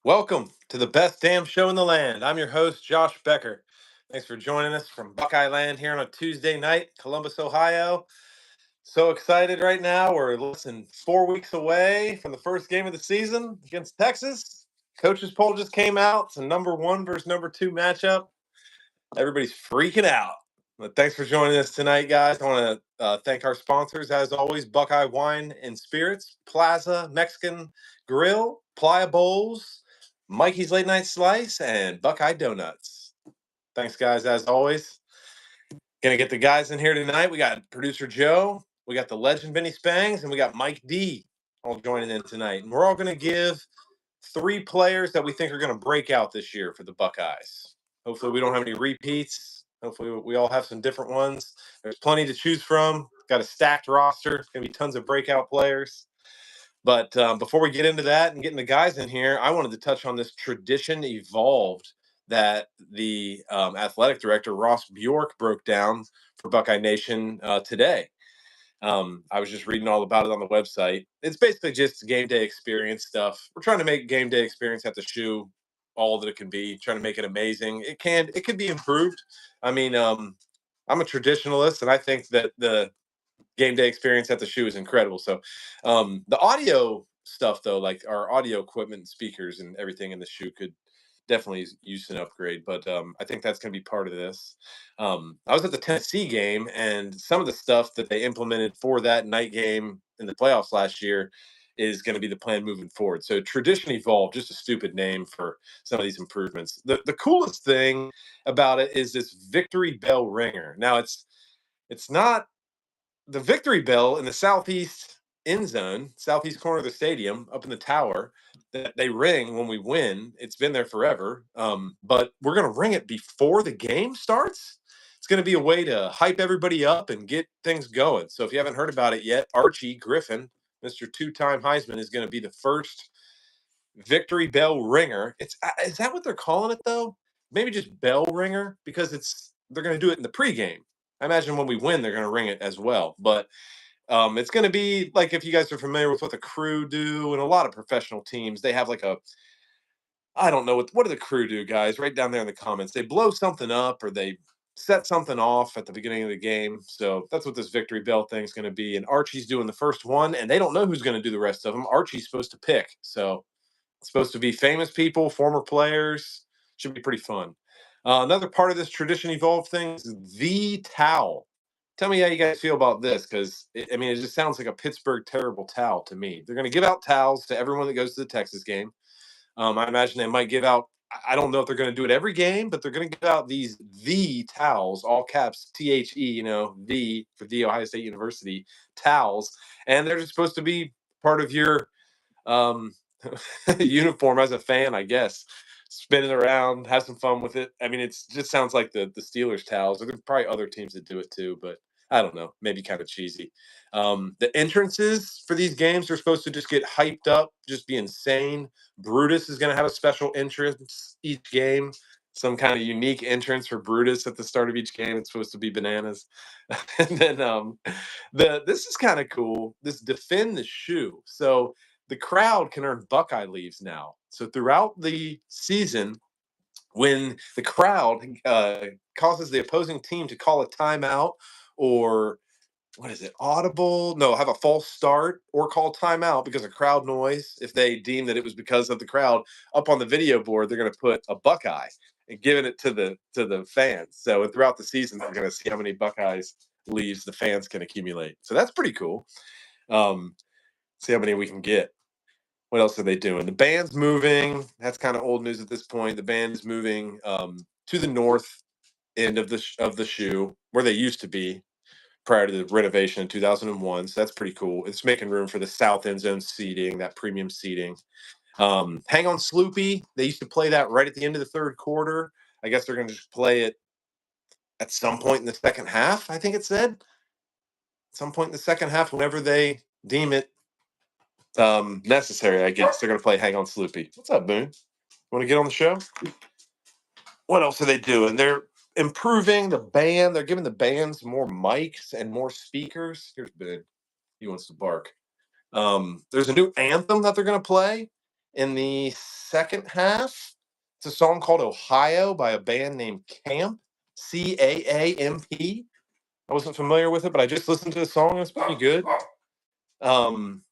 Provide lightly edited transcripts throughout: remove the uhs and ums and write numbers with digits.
Welcome to the best damn show in the land. I'm your host, Josh Becker. Thanks for joining us from Buckeye Land here on a Tuesday night, Columbus, Ohio. So excited right now. We're less than 4 weeks away from the first game of the season against Texas. Coaches poll just came out. It's a number one versus number two matchup. Everybody's freaking out. But thanks for joining us tonight, guys. I want to thank our sponsors, as always, Buckeye Wine and Spirits, Plaza Mexican Grill, Playa Bowls, Mikey's Late Night Slice, and Buckeye Donuts. Thanks, guys, as always. Gonna get the guys in here tonight. We got producer Joe, we got the legend Vinny Spangs, and we got Mike D all joining in tonight. And we're all gonna give 3 players that we think are gonna break out this year for the Buckeyes. Hopefully, we don't have any repeats. Hopefully, we all have some different ones. There's plenty to choose from. Got a stacked roster. It's gonna be tons of breakout players. But before we get into that and getting the guys in here, I wanted to touch on this tradition evolved that the athletic director, Ross Bjork, broke down for Buckeye Nation today. I was just reading all about it on the website. It's basically just game day experience stuff. We're trying to make game day experience at the shoe all that it can be, trying to make it amazing. It can be improved. I mean, I'm a traditionalist, and I think that the game day experience at the shoe is incredible. So the audio stuff though, like our audio equipment, speakers, and everything in the shoe could definitely use an upgrade. But I think that's going to be part of this. I was at the Tennessee game, and some of the stuff that they implemented for that night game in the playoffs last year is going to be the plan moving forward. So tradition evolved, just a stupid name for some of these improvements. The coolest thing about it is this victory bell ringer. Now it's not the victory bell in the southeast end zone, southeast corner of the stadium, up in the tower, that they ring when we win. It's been there forever, but we're going to ring it before the game starts. It's going to be a way to hype everybody up and get things going. So if you haven't heard about it yet, Archie Griffin, Mr. Two-time Heisman, is going to be the first victory bell ringer. It's Is that what they're calling it though? Maybe just bell ringer, because they're going to do it in the pregame. I imagine when we win, they're going to ring it as well. But it's going to be like, if you guys are familiar with what the Crew do, and a lot of professional teams, they have like I don't know what do the Crew do, guys? Right down there in the comments, they blow something up or they set something off at the beginning of the game. So that's what this victory bell thing is going to be. And Archie's doing the first one, and they don't know who's going to do the rest of them. Archie's supposed to pick, so it's supposed to be famous people, former players. Should be pretty fun. Another part of this tradition evolved thing is the towel. Tell me how you guys feel about this, because I mean, it just sounds like a Pittsburgh terrible towel to me. They're going to give out towels to everyone that goes to the Texas game. I imagine they might give out. I don't know if they're going to do it every game, but they're going to give out these the towels, all caps, THE, the for the Ohio State University towels, and they're just supposed to be part of your um, uniform as a fan, I guess. Spin it around, have some fun with it. I mean, it's just sounds like the Steelers towels. There's probably other teams that do it too, but I don't know. Maybe kind of cheesy. The entrances for these games are supposed to just get hyped up, just be insane. Brutus is going to have a special entrance each game, some kind of unique entrance for Brutus at the start of each game. It's supposed to be bananas. And then this is kind of cool. This defend the shoe. So the crowd can earn Buckeye leaves now. So throughout the season, when the crowd causes the opposing team to call a timeout, or what is it, audible? No, have a false start or call timeout because of crowd noise. If they deem that it was because of the crowd, up on the video board, they're going to put a Buckeye and giving it to the fans. So throughout the season, they're going to see how many Buckeyes leaves the fans can accumulate. So that's pretty cool. See how many we can get. What else are they doing? The band's moving. That's kind of old news at this point. The band is moving to the north end of the shoe, where they used to be prior to the renovation in 2001. So that's pretty cool. It's making room for the south end zone seating, that premium seating. Hang on Sloopy. They used to play that right at the end of the third quarter. I guess they're going to just play it at some point in the second half. I think it said at some point in the second half, whenever they deem it necessary. I guess they're going to play Hang on Sloopy. What's up, Boone? Want to get on the show? What else are they doing? They're improving the band. They're giving the bands more mics and more speakers. Here's Boone. He wants to bark. There's a new anthem that they're going to play in the second half. It's a song called Ohio by a band named Camp, Caamp. I wasn't familiar with it, but I just listened to the song. It's pretty good. Um,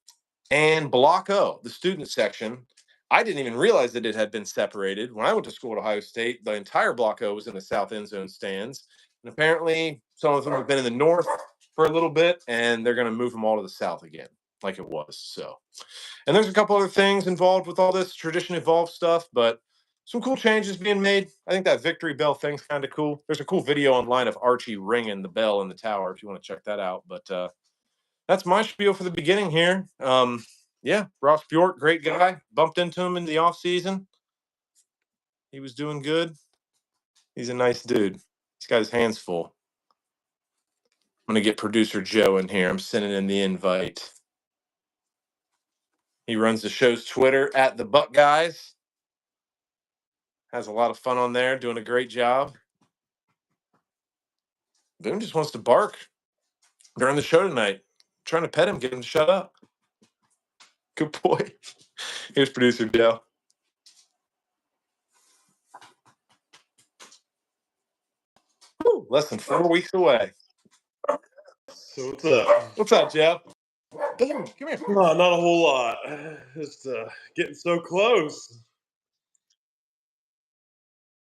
and Block O, the student section. I didn't even realize that it had been separated. When I went to school at Ohio State, the entire Block O was in the south end zone stands. And apparently, some of them have been in the north for a little bit, and they're going to move them all to the south again, like it was. So, and there's a couple other things involved with all this tradition evolved stuff, but some cool changes being made. I think that victory bell thing's kind of cool. There's a cool video online of Archie ringing the bell in the tower if you want to check that out. But that's my spiel for the beginning here. Yeah, Ross Bjork, great guy. Bumped into him in the off season. He was doing good. He's a nice dude. He's got his hands full. I'm gonna get producer Joe in here. I'm sending in the invite. He runs the show's Twitter at the Buckeyes. Has a lot of fun on there, doing a great job. Boone just wants to bark during the show tonight. I'm trying to pet him, get him to shut up. Good boy. Here's producer Joe. Woo, less than 4 weeks away. So what's up? What's up, Joe? Boone, come here. No, not a whole lot. Just getting so close.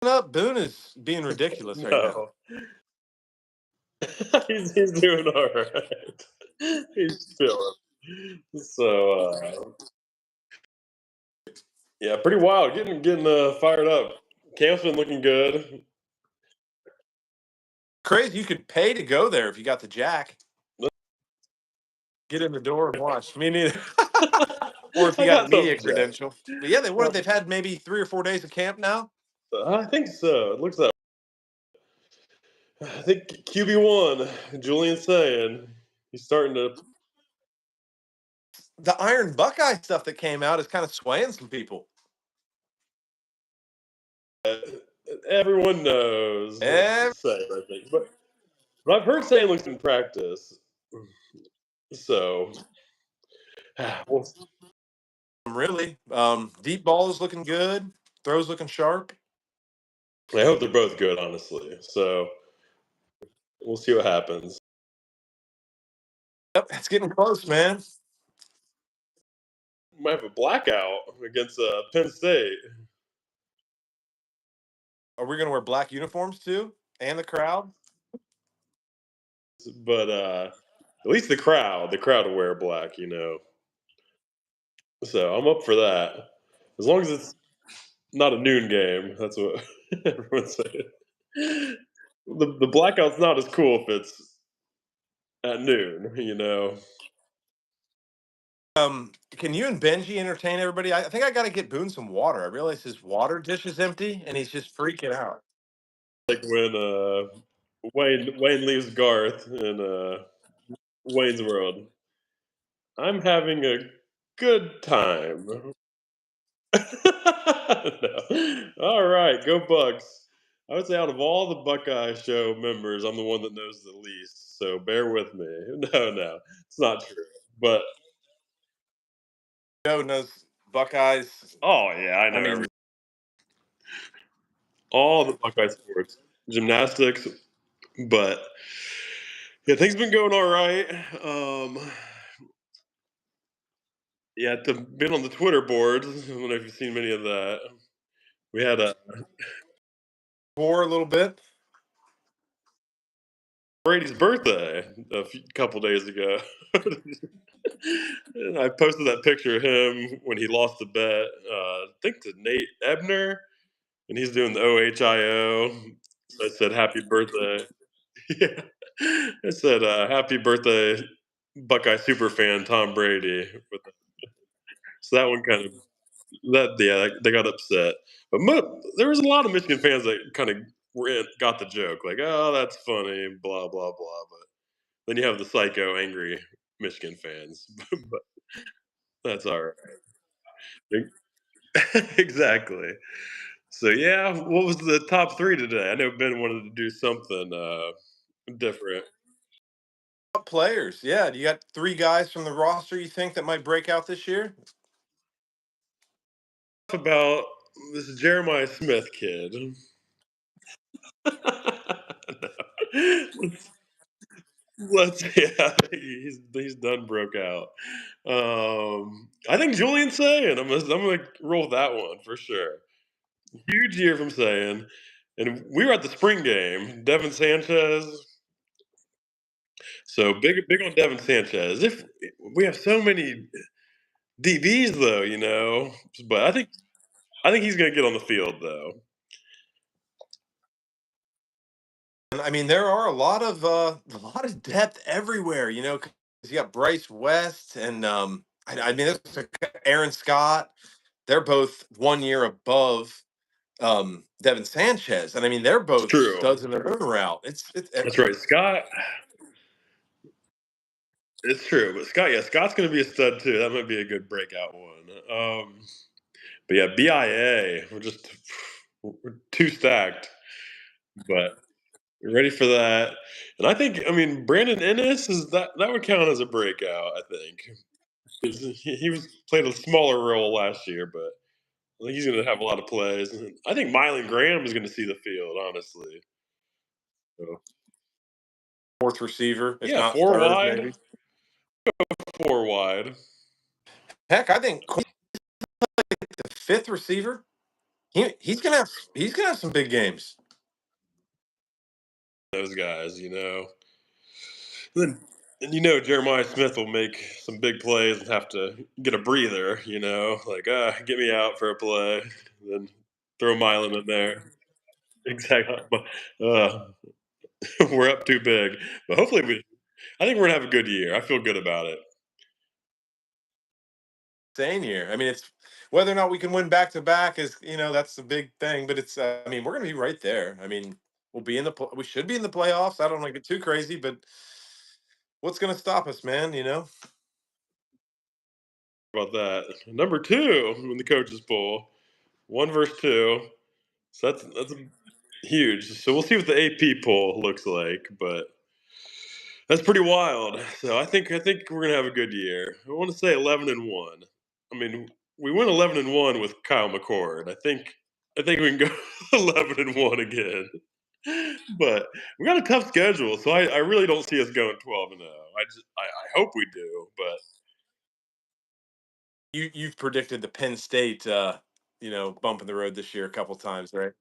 Up, Boone is being ridiculous right now. No. he's doing all right. He's chilling. So yeah, pretty wild. Getting fired up. Camp's been looking good. Crazy, you could pay to go there if you got the jack. Get in the door and watch. Me neither. Or if you got a media credential. But yeah, they've had maybe 3 or 4 days of camp now. I think so. It looks like. I think QB1, Julian saying he's starting to. The Iron Buckeye stuff that came out is kind of swaying some people. Everyone knows. I think, but I've heard Sam looks in practice. So, well, Really, deep ball is looking good. Throws looking sharp. I hope they're both good, honestly. So, we'll see what happens. Yep, it's getting close, man. Might have a blackout against Penn State. Are we going to wear black uniforms too? And the crowd? But at least the crowd will wear black, you know. So, I'm up for that. As long as it's not a noon game. That's what everyone's saying. The blackout's not as cool if it's at noon, you know. Can you and Benji entertain everybody? I think I got to get Boone some water. I realize his water dish is empty and he's just freaking out. Like when Wayne leaves Garth in Wayne's World. I'm having a good time. No. All right, go Bucks. I would say out of all the Buckeye show members, I'm the one that knows the least. So bear with me. No, it's not true. But Joe knows Buckeyes. oh yeah, I know. I mean, all the Buckeye sports, gymnastics, but yeah, things been going all right. Yeah, been on the Twitter boards. I don't know if you've seen many of that. We had a war a little bit. Brady's birthday couple days ago. And I posted that picture of him when he lost the bet, I think to Nate Ebner, and he's doing the OHIO. So I said, happy birthday. Yeah. I said, happy birthday, Buckeye superfan Tom Brady. So that one kind of, they got upset. But there was a lot of Michigan fans that kind of got the joke, like, oh, that's funny, blah, blah, blah. But then you have the psycho, angry Michigan fans. But that's all right. Exactly. So, yeah, what was the top three today? I know Ben wanted to do something different. Players. Yeah. Do you got 3 guys from the roster you think that might break out this year? about this Jeremiah Smith kid. No. Let's, yeah, he's done broke out. I think Julian saying I'm gonna roll with that one for sure. Huge year from saying, and we were at the spring game. Devin Sanchez. So big on Devin Sanchez. If we have so many DBs though, but I think he's gonna get on the field though. And I mean, there are a lot of depth everywhere. 'Cause you got Bryce West and I mean, there's Aaron Scott. They're both 1 year above Devin Sanchez, and I mean, they're It's both true. studs in their own route. That's right, Scott. It's true, but Scott, yeah, Scott's going to be a stud too. That might be a good breakout one. But yeah, BIA, we're too stacked, but we're ready for that. And I mean, Brandon Ennis that would count as a breakout. I think 'Cause he was played a smaller role last year, but I think he's going to have a lot of plays. And I think Mylan Graham is going to see the field, honestly. So, Fourth receiver, if yeah, not four third, wide, maybe. four wide. Heck, I think the fifth receiver. He's gonna have some big games. Those guys. Then, and Jeremiah Smith will make some big plays and have to get a breather. Like, get me out for a play, then throw Milan in there. Exactly. But we're up too big. But hopefully, I think we're gonna have a good year. I feel good about it. Same year. I mean, it's whether or not we can win back to back is that's the big thing. But it's I mean, we're gonna be right there. I mean, we should be in the playoffs. I don't want to get too crazy, but what's gonna stop us, man? About that. Number two in the coaches poll, one versus two. So that's huge. So we'll see what the AP poll looks like, but that's pretty wild. So I think we're gonna have a good year. I want to say 11-1. I mean, we went 11-1 with Kyle McCord. I think we can go 11-1 again. But we got a tough schedule, so I really don't see us going 12-0. I hope we do, but You've predicted the Penn State bump in the road this year a couple times, right?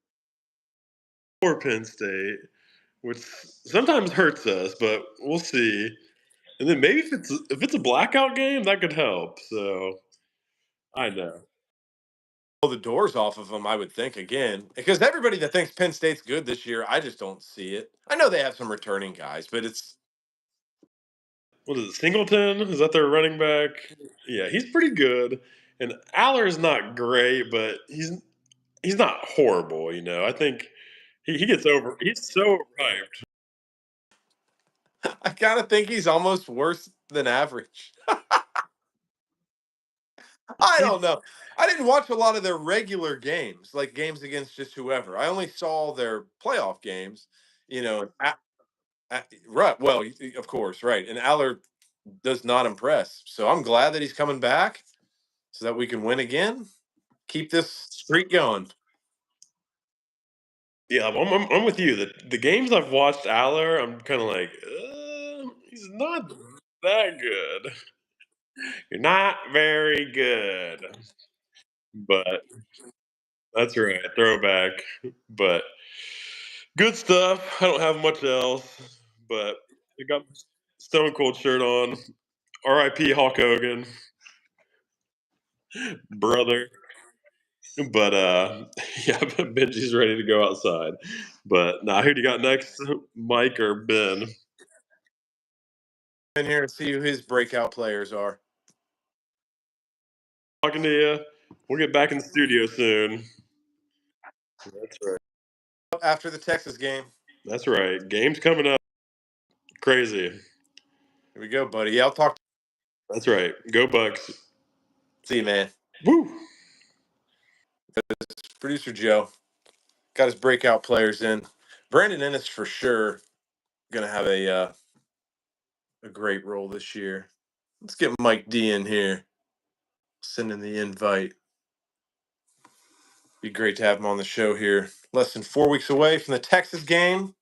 poor Penn State, which sometimes hurts us, but we'll see. And then maybe if it's a blackout game, that could help. So I know. Blow the doors off of them, I would think again, because everybody that thinks Penn State's good this year, I just don't see it. I know they have some returning guys, but it's What is it? Singleton? Is that their running back? Yeah, he's pretty good. And Aller's not great, but he's not horrible. I think he gets over. He's so overhyped. I kind of think he's almost worse than average. I He's don't know. I didn't watch a lot of their regular games, like games against just whoever. I only saw their playoff games. Right. Well, of course, right. And Aller does not impress. So I'm glad that he's coming back so that we can win again. Keep this streak going. Yeah, I'm with you. The games I've watched Aller, I'm kind of like, he's not that good. You're not very good. But that's right, throwback. But good stuff. I don't have much else, but I got my Stone Cold shirt on. R.I.P. Hulk Hogan, brother. But yeah, Benji's ready to go outside. But now, who do you got next, Mike or Ben? In here and see who his breakout players are. Talking to you. We'll get back in the studio soon. That's right. After the Texas game. That's right. Game's coming up. Crazy. Here we go, buddy. Yeah, I'll talk to That's right. Go Bucks. you. See you, man. Woo. Producer Joe got his breakout players in. Brandon Ennis for sure gonna have a great role this year. Let's get Mike D in here. Sending the invite. Be great to have him on the show here. Less than 4 weeks away from the Texas game.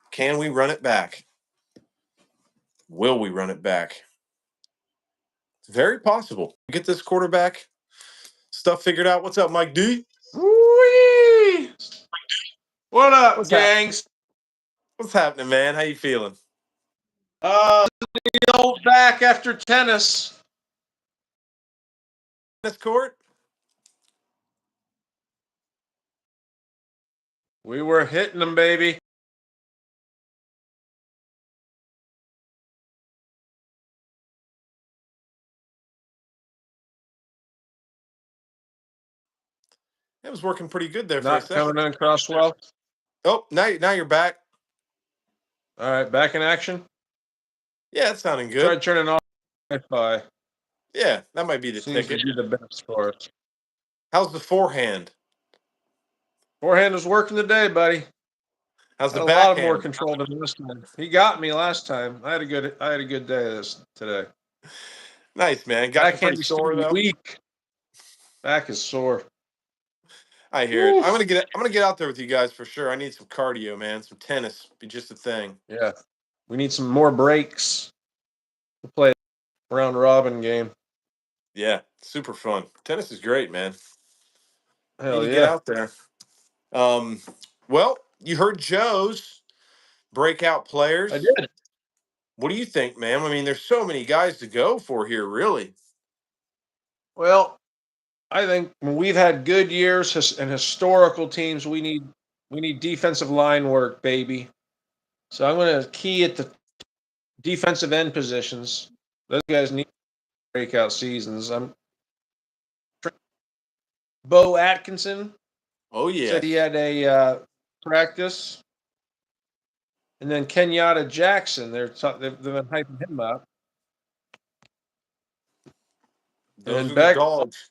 Can we run it back? Will we run it back? It's very possible. Get this quarterback stuff figured out. What's up, Mike D? Woo-wee! What up, What's gangs? What's happening, man? How you feeling? The old back after tennis. Tennis court? We were hitting them, baby. It was working pretty good there for a Not second. coming in across well. Oh, now you're back. All right, back in action. Yeah, it's sounding good. Tried turning off Wi-Fi. Yeah, that might be the Seems ticket. to be the best for us. How's the forehand? Forehand was working today, buddy. How's Had the a lot more backhand? control than this time. He got me last time. I had a good day today. Nice, man. Got you Backhand pretty is sore though. weak. Back is sore. I hear it. Woo. I'm gonna get out there with you guys for sure. I need some cardio, man. Some tennis be just a thing. Yeah. We need some more breaks to play a round robin game. Yeah, super fun. Tennis is great, man. Hell Need to get yeah. out there. Um, well, you heard Joe's breakout players. I did. What do you think, man? I mean, there's so many guys to go for here, really. Well, I think when we've had good years and historical teams, we need defensive line work, baby. So I'm going to key at the defensive end positions. Those guys need breakout seasons. Bo Atkinson Oh yeah. said he had a practice, and then Kenyatta Jackson. They've been hyping him up. Those And are the Beck dogs.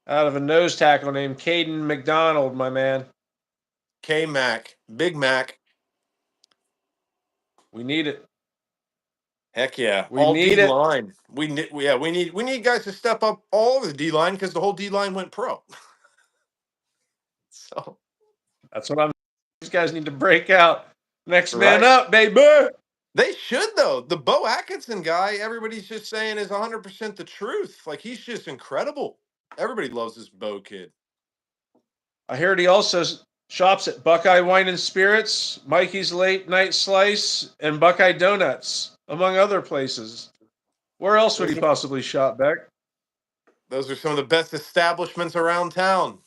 out of a nose tackle named Caden McDonald, my man. K Mac, Big Mac. We need it. Heck yeah. We All need D it. line. We need guys to step up all over the D line because the whole D line went pro. So That's what I'm. These guys need to break out. Next man right. up, baby. They should though. The Bo Atkinson guy, everybody's just saying is 100% the truth. Like he's just incredible. Everybody loves this Bo kid. I heard he also shops at Buckeye Wine and Spirits, Mikey's Late Night Slice, and Buckeye Donuts, among other places. Where else would he possibly shop, Beck? Those are some of the best establishments around town.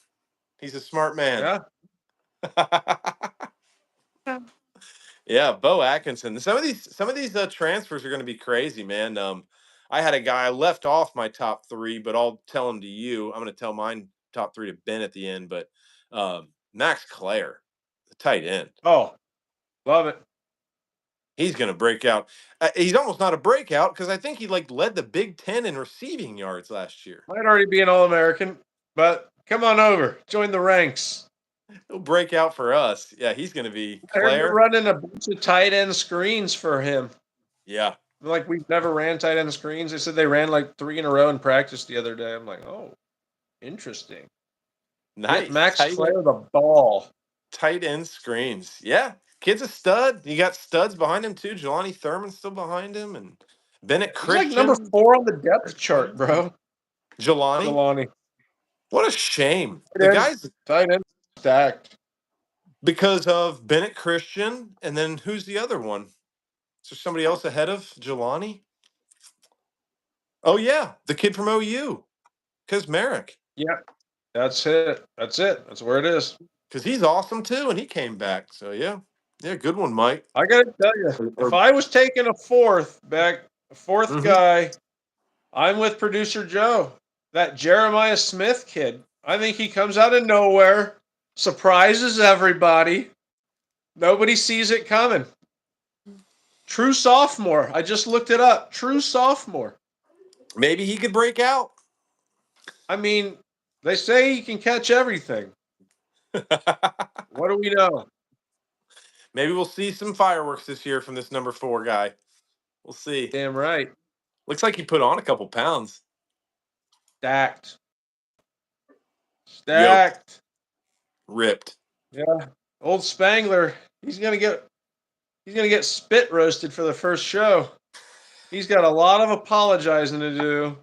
He's a smart man. Yeah. Yeah, Bo Atkinson. Some of these transfers are going to be crazy, man. I had a guy I left off my top three, but I'll tell him to you. I'm going to tell mine top three to Ben at the end. But Max Clare, the tight end, Oh, love it. he's going to break out. He's almost not a breakout because I think he like led the Big Ten in receiving yards last year. Might already be an All-American, but come on over. Join the ranks. He'll break out for us. Yeah, he's going to be I heard they're Clare. running a bunch of tight end screens for him. Yeah, Like we've never ran tight end screens. They said they ran like 3 in a row in practice the other day. I'm like, oh, interesting. nice. Get Max Clare the ball. Tight end screens. Yeah. Kid's a stud. You got studs behind him too. Jelani Thurman's still behind him, and Bennett He's like Christian. number 4 on the depth chart, bro. Jelani. Jelani. What a shame. The guy's Tight end stacked. because of Bennett Christian, and then who's the other one? Is there somebody else ahead of Jelani? Oh yeah, the kid from OU, Merrick. Yeah, that's it. That's it. That's where it is. Because he's awesome too, and he came back. So yeah, good one, Mike. I gotta tell you, if I was taking a fourth guy, I'm with producer Joe. That Jeremiah Smith kid. I think he comes out of nowhere, surprises everybody. Nobody sees it coming. True sophomore. I just looked it up. True sophomore. Maybe he could break out. I mean, they say he can catch everything. What do we know? Maybe we'll see some fireworks this year from this number 4 guy. We'll see. Damn right. Looks like he put on a couple pounds. Stacked. Yoked. Ripped. Yeah. Old Spangler, he's gonna get spit roasted for the first show. He's got a lot of apologizing to do.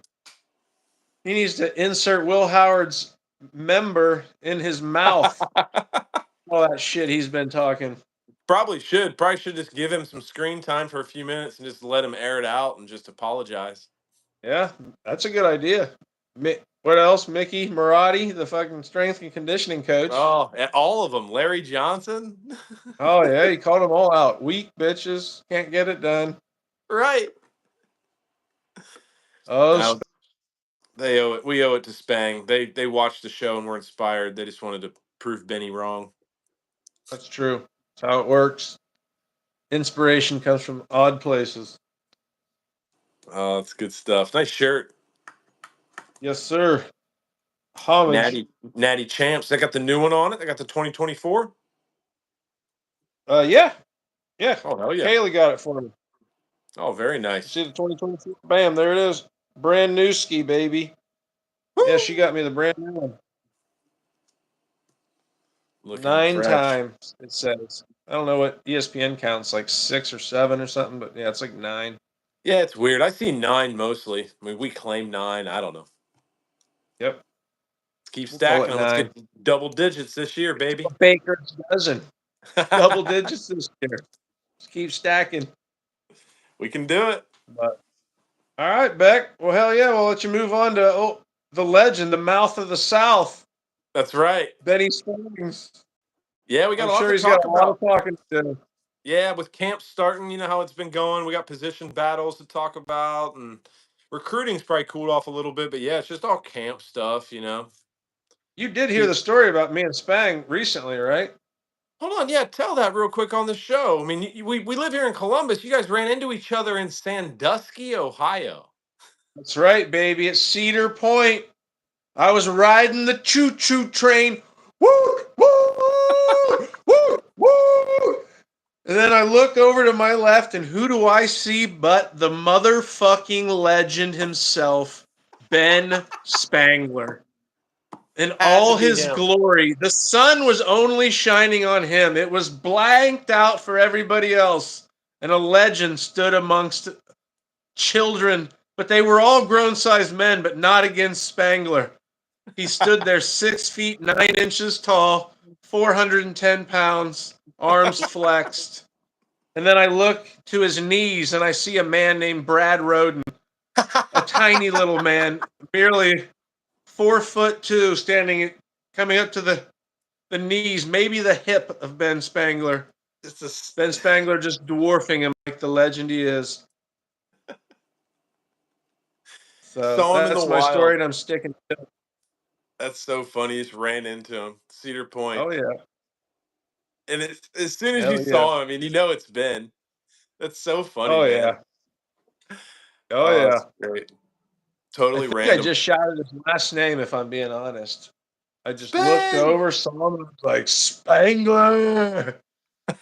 He needs to insert Will Howard's member in his mouth. All that shit he's been talking. Probably should just give him some screen time for a few minutes and just let him air it out and just apologize. Yeah, that's a good idea. What else? Mickey Marotti, the fucking strength and conditioning coach. Oh, all of them. Larry Johnson. Oh yeah, he called them all out. Weak bitches, can't get it done. Right. Oh, Now, they owe it. We owe it to Spang. They watched the show and were inspired. They just wanted to prove Benny wrong. that's true. That's how it works. Inspiration comes from odd places. Oh, that's good stuff. Nice shirt. Yes, sir. Homage. Natty Champs. They got the new one on it. They got the 2024. Yeah. Oh, hell yeah. Kaylee got it for me. Oh, very nice. See the 2024? Bam, there it is. Brand new ski, baby. Woo! Yeah, she got me the brand new one. Looking 9 fresh. times, it says. I don't know what ESPN counts, like 6 or 7 or something, but yeah, it's like 9. Yeah, it's weird. I see 9 mostly. I mean, we claim 9. I don't know. Yep. Let's keep We'll call it stacking them. Let's 9. get double digits this year, baby. Baker's dozen. Double digits this year. Just keep stacking. We can do it. But all right, Beck. Well, hell yeah. We'll let you move on to the legend, the mouth of the South, That's right. Benny Springs. Yeah, we got I'm a lot sure to he's talk got a lot about. of talking to do. Yeah, with camp starting, you know how it's been going. We got position battles to talk about, and recruiting's probably cooled off a little bit. But yeah, it's just all camp stuff, you know. You did hear the story about me and Spang recently, right? Hold on, yeah, tell that real quick on the show. I mean, we live here in Columbus. You guys ran into each other in Sandusky, Ohio. That's right, baby. At Cedar Point. I was riding the choo-choo train. Woo! Woo! Woo! Woo! And then I look over to my left, and who do I see but the motherfucking legend himself, Ben Spangler. In Had to all be his him. glory. The sun was only shining on him. It was blanked out for everybody else. And a legend stood amongst children, but they were all grown-sized men, but not against Spangler. He stood there 6 feet 9 inches tall, 410 pounds, arms flexed. And then I look to his knees and I see a man named Brad Roden, a tiny little man, merely 4'2", coming up to the knees, maybe the hip of Ben Spangler. Ben Spangler just dwarfing him like the legend he is. So Saw him in the that's my story, wild. and I'm sticking to it. That's so funny. Just ran into him, Cedar Point. Oh, yeah. And as soon as you Hell yeah. saw him, I mean, you know it's Ben. That's so funny, Oh, man. yeah. Oh, yeah. That's great. I Totally think random. I just shouted his last name, if I'm being honest. I just looked Spang! over, saw him, and was like, Spangler!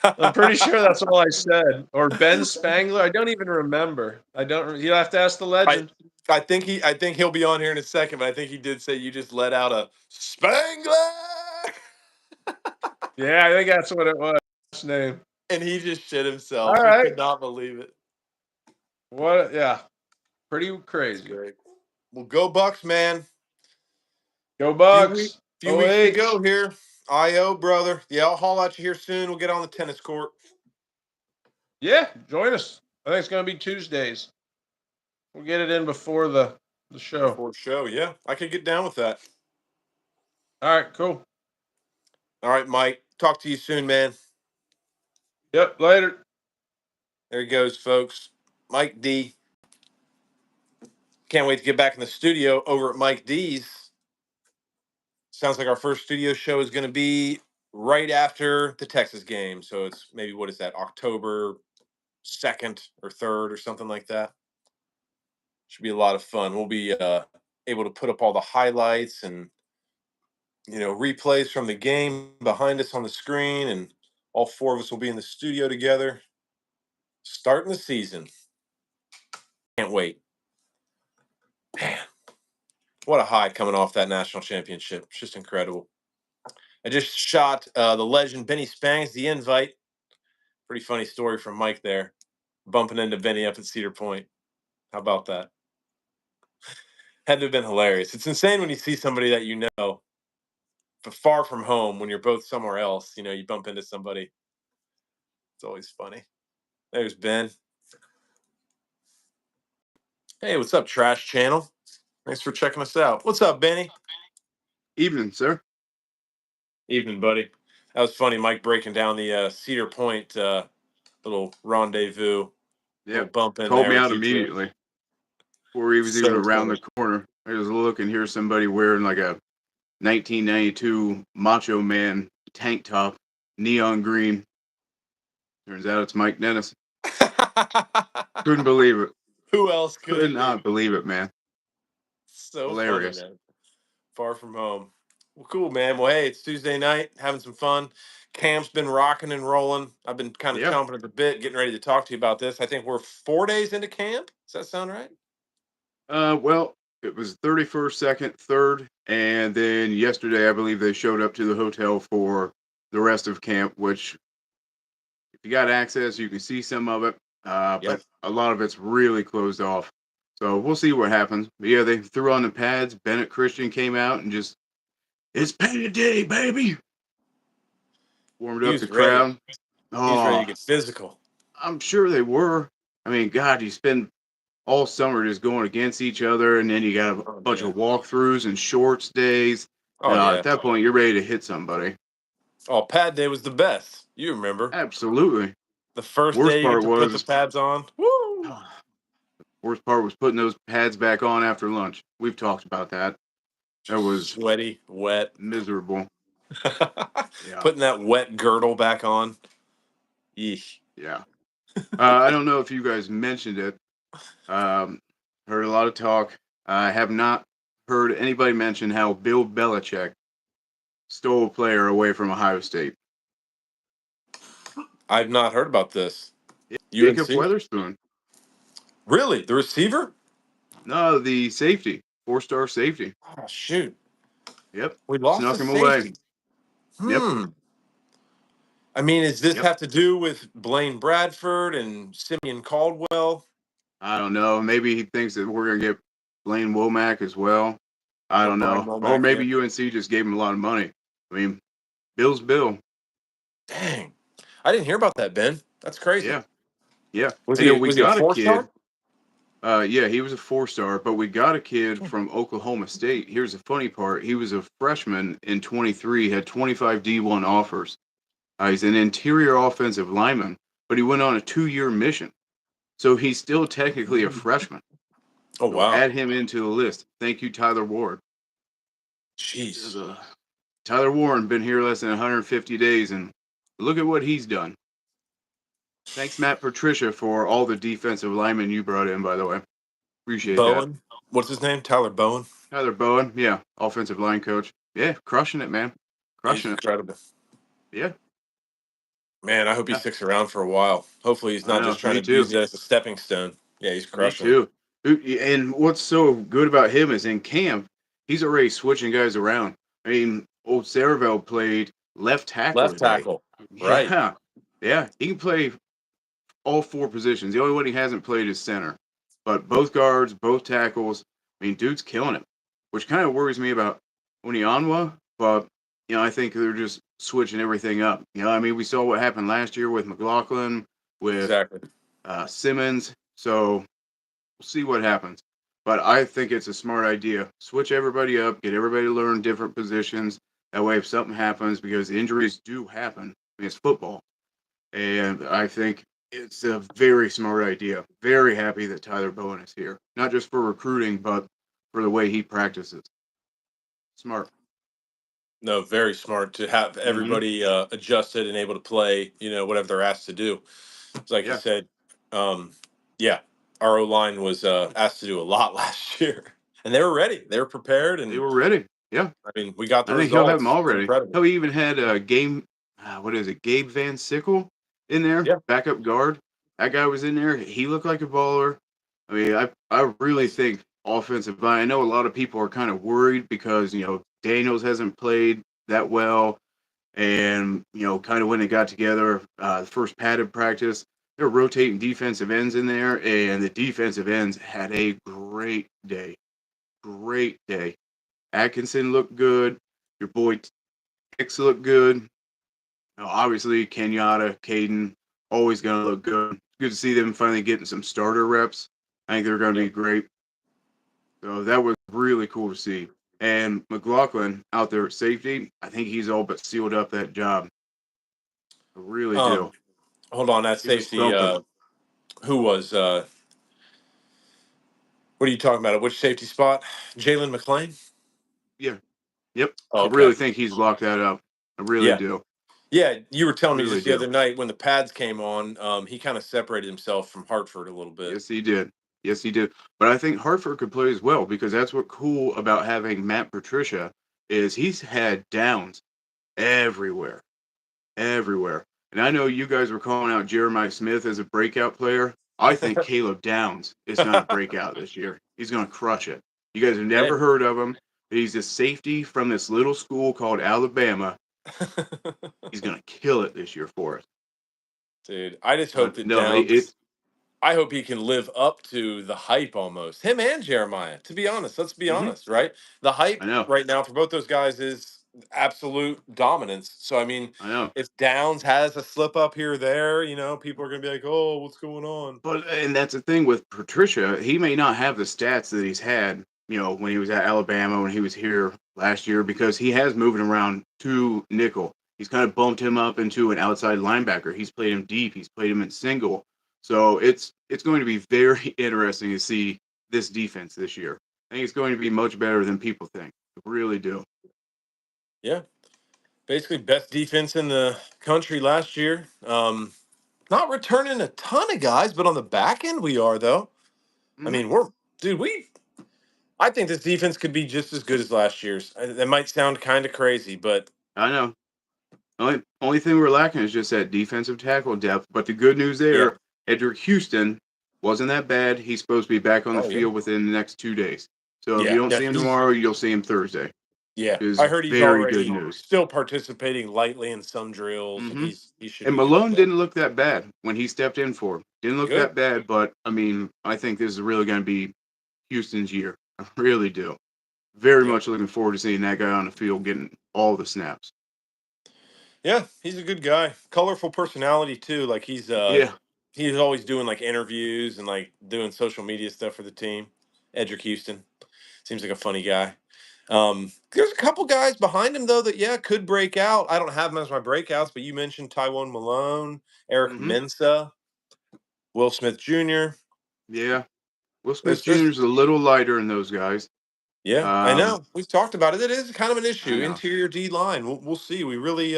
I'm pretty sure that's all I said. Or Ben Spangler. I don't even remember. You have to ask the legend. I think he'll be on here in a second, but I think he did say you just let out a Spangler, Yeah, I think that's what it was. Last name. and he just shit himself. All He right. could not believe it. What? Yeah. Pretty crazy. That's great. Well, go Bucks, man. Go Bucks. Few weeks to go here. IO, brother. Yeah, I'll haul at you here soon. We'll get on the tennis court. Yeah, join us. I think it's going to be Tuesdays. We'll get it in before the show. Before the show, yeah. I could get down with that. All right, cool. All right, Mike. Talk to you soon, man. Yep, later. There he goes, folks. Mike D. Can't wait to get back in the studio over at Mike D's. Sounds like our first studio show is going to be right after the Texas game. So it's maybe, what is that, October 2nd or 3rd or something like that. Should be a lot of fun. We'll be able to put up all the highlights and, you know, replays from the game behind us on the screen. And all 4 of us will be in the studio together. Starting the season. Can't wait. Man. What a high coming off that national championship. It's just incredible. I just shot the legend Benny Spangs the invite. Pretty funny story from Mike there, bumping into Benny up at Cedar Point. How about that? Had to have been hilarious. It's insane when you see somebody that you know, but far from home, when you're both somewhere else. You bump into somebody. It's always funny. There's Ben. Hey, what's up, Trash Channel? Thanks for checking us out. What's up, Benny? Evening, sir. Evening, buddy. That was funny, Mike breaking down the Cedar Point little rendezvous. Yeah, little bump in called there me with out you two. immediately before he was even So around funny. the corner. I just look and hear somebody wearing like a 1992 Macho Man tank top, neon green. Turns out it's Mike Dennis. Couldn't believe it. Who else could Could it be? not believe it, man. So Hilarious. funny, man. Far from home. Well, cool, man. Well, hey, it's Tuesday night, having some fun. Camp's been rocking and rolling. I've been kind of Yeah. chomping at the bit, getting ready to talk to you about this. I think we're 4 days into camp. Does that sound right? Well, it was 31st, 2nd, 3rd, and then yesterday I believe they showed up to the hotel for the rest of camp, which if you got access, you can see some of it. Yep. But a lot of it's really closed off. So we'll see what happens. But yeah, they threw on the pads. Bennett Christian came out and just, it's payday, baby. Warmed He up was the ready. crowd. He was ready to Oh, get physical. I'm sure they were. I mean, God, you spend all summer just going against each other, and then you got a bunch Yeah. of walkthroughs and shorts days. Oh, yeah. At that point, you're ready to hit somebody. Oh, pad day was the best. You remember. Absolutely. The first Worst day you get part to put the was, pads on. Woo! worst part was putting those pads back on after lunch. We've talked about that. That was Sweaty, wet. miserable. Yeah. Putting that wet girdle back on. Yeesh. Yeah. I don't know if you guys mentioned it. Heard a lot of talk. I have not heard anybody mention how Bill Belichick stole a player away from Ohio State. I've not heard about this. Yeah, UNC? Jacob Weatherspoon. Really? The receiver? No, the safety. 4-star safety. Oh, shoot. Yep. We lost Snuck the him away. safety. Yep. I mean, does this Yep. have to do with Blaine Bradford and Simeon Caldwell? I don't know. Maybe he thinks that we're going to get Blaine Womack as well. I Or don't Brian know. Or Womack, maybe yeah. UNC just gave him a lot of money. I mean, Bill's Bill. Dang. I didn't hear about that, Ben. That's crazy. Yeah. Yeah. Was And he then we was he a got a 4-star? kid. Yeah, he was a 4-star, but we got a kid from Oklahoma State. Here's the funny part. He was a freshman in 23, had 25 D1 offers. He's an interior offensive lineman, but he went on a 2-year mission. So he's still technically a freshman. Oh, So wow. add him into the list. Thank you, Tyler Ward. Jeez. Tyler Warren been here less than 150 days, and look at what he's done. Thanks, Matt Patricia, for all the defensive linemen you brought in, by the way. Appreciate that. Bowen? What's his name? Tyler Bowen? Tyler Bowen, yeah, offensive line coach. Yeah, crushing it, man. Crushing He's it. incredible. Yeah. Man, I hope he Yeah. sticks around for a while. Hopefully he's I not know, just trying me to use too. it as a stepping stone. Yeah, he's Me crushing it. too. And what's so good about him is in camp, he's already switching guys around. I mean, old Saravel played left tackle Left today. tackle. Right. Yeah. Yeah. He can play all 4 positions. The only one he hasn't played is center. But both guards, both tackles, I mean, dude's killing it. Which kind of worries me about Onyanwa, but I think they're just switching everything up. I mean, we saw what happened last year with McLaughlin, with Exactly. Simmons. So we'll see what happens. But I think it's a smart idea. Switch everybody up, get everybody to learn different positions. That way, if something happens, because injuries do happen, I mean, it's football. And I think it's a very smart idea. Very happy that Tyler Bowen is here. Not just for recruiting, but for the way he practices. Smart. No, very smart to have everybody adjusted and able to play, whatever they're asked to do. It's like you Yeah. said, yeah, our O line was asked to do a lot last year, and they were ready. They were prepared, They and were ready. Yeah. I mean, we got the I think he'll have them results. all ready. Incredible. Hell, he even had a game, Gabe Van Sickle in there, Yeah. backup guard. That guy was in there. He looked like a baller. I mean, I really think offensive line. I know a lot of people are kind of worried because, Daniels hasn't played that well. And, kind of when they got together, the first padded practice, they're rotating defensive ends in there, and the defensive ends had a great day. Great day. Atkinson looked good. Your boy Hicks looked good. Obviously, Kenyatta, Caden, always going to look good. It's good to see them finally getting some starter reps. I think they're going to be great. So that was really cool to see. And McLaughlin out there at safety, I think he's all but sealed up that job. I really do. Hold on, that He was safety. thumping. Who was? What are you talking about? At which safety spot? Jalen McClain. Yeah. Yep. Oh, I okay. really think he's locked that up. I really Yeah. do. Yeah, you were telling me Really just the do. other night when the pads came on, he kind of separated himself from Hartford a little bit. Yes, he did. Yes, he did. But I think Hartford could play as well because that's what cool about having Matt Patricia is he's had downs everywhere. Everywhere. And I know you guys were calling out Jeremiah Smith as a breakout player. I think Caleb Downs is going to break out this year. He's going to crush it. You guys have never heard of him. He's a safety from this little school called Alabama. He's going to kill it this year for us. Dude, I just hope But that no, Downs. I hope he can live up to the hype almost. Him and Jeremiah, to be honest. Let's be honest, right? The hype I know. right now for both those guys is absolute dominance. So, I mean, I know. if Downs has a slip up here or there, people are going to be like, oh, what's going on? But and that's the thing with Patricia. He may not have the stats that he's had, when he was at Alabama, when he was here last year, because he has moved around to nickel. He's kind of bumped him up into an outside linebacker. He's played him deep. He's played him in single. So it's going to be very interesting to see this defense this year. I think it's going to be much better than people think. I really do. Yeah. Basically, best defense in the country last year. Not returning a ton of guys, but on the back end, we are, though. I Mm-hmm. mean, I think this defense could be just as good as last year's. That might sound kind of crazy, but I know. Only thing we're lacking is just that defensive tackle depth. But the good news yeah. there, Edric Houston wasn't that bad. He's supposed to be back on the Oh, yeah. field within the next 2 days. So if you Yeah. don't No, see him tomorrow, you'll see him Thursday. yeah. Is I heard he's very good already news. still participating lightly in some drills, and Hmm. he should And be good to Malone go. didn't look that bad when he stepped in for him. Didn't look Good. that bad, but I mean, I think this is really going to be Houston's year. I really do. Very Yeah. much looking forward to seeing that guy on the field getting all the snaps. Yeah, he's a good guy. Colorful personality too. Like Yeah. he's always doing like interviews and like doing social media stuff for the team. Edric Houston seems like a funny guy. There's a couple guys behind him though that could break out. I don't have them as my breakouts, but you mentioned Tywone Malone, Eric Hmm. Mensa, Will Smith Jr. Yeah. Will Smith Jr. There's is a little lighter in those guys. Yeah, I Um, know. We've talked about it. It is kind of an I issue. know. Interior D line. We'll see. We really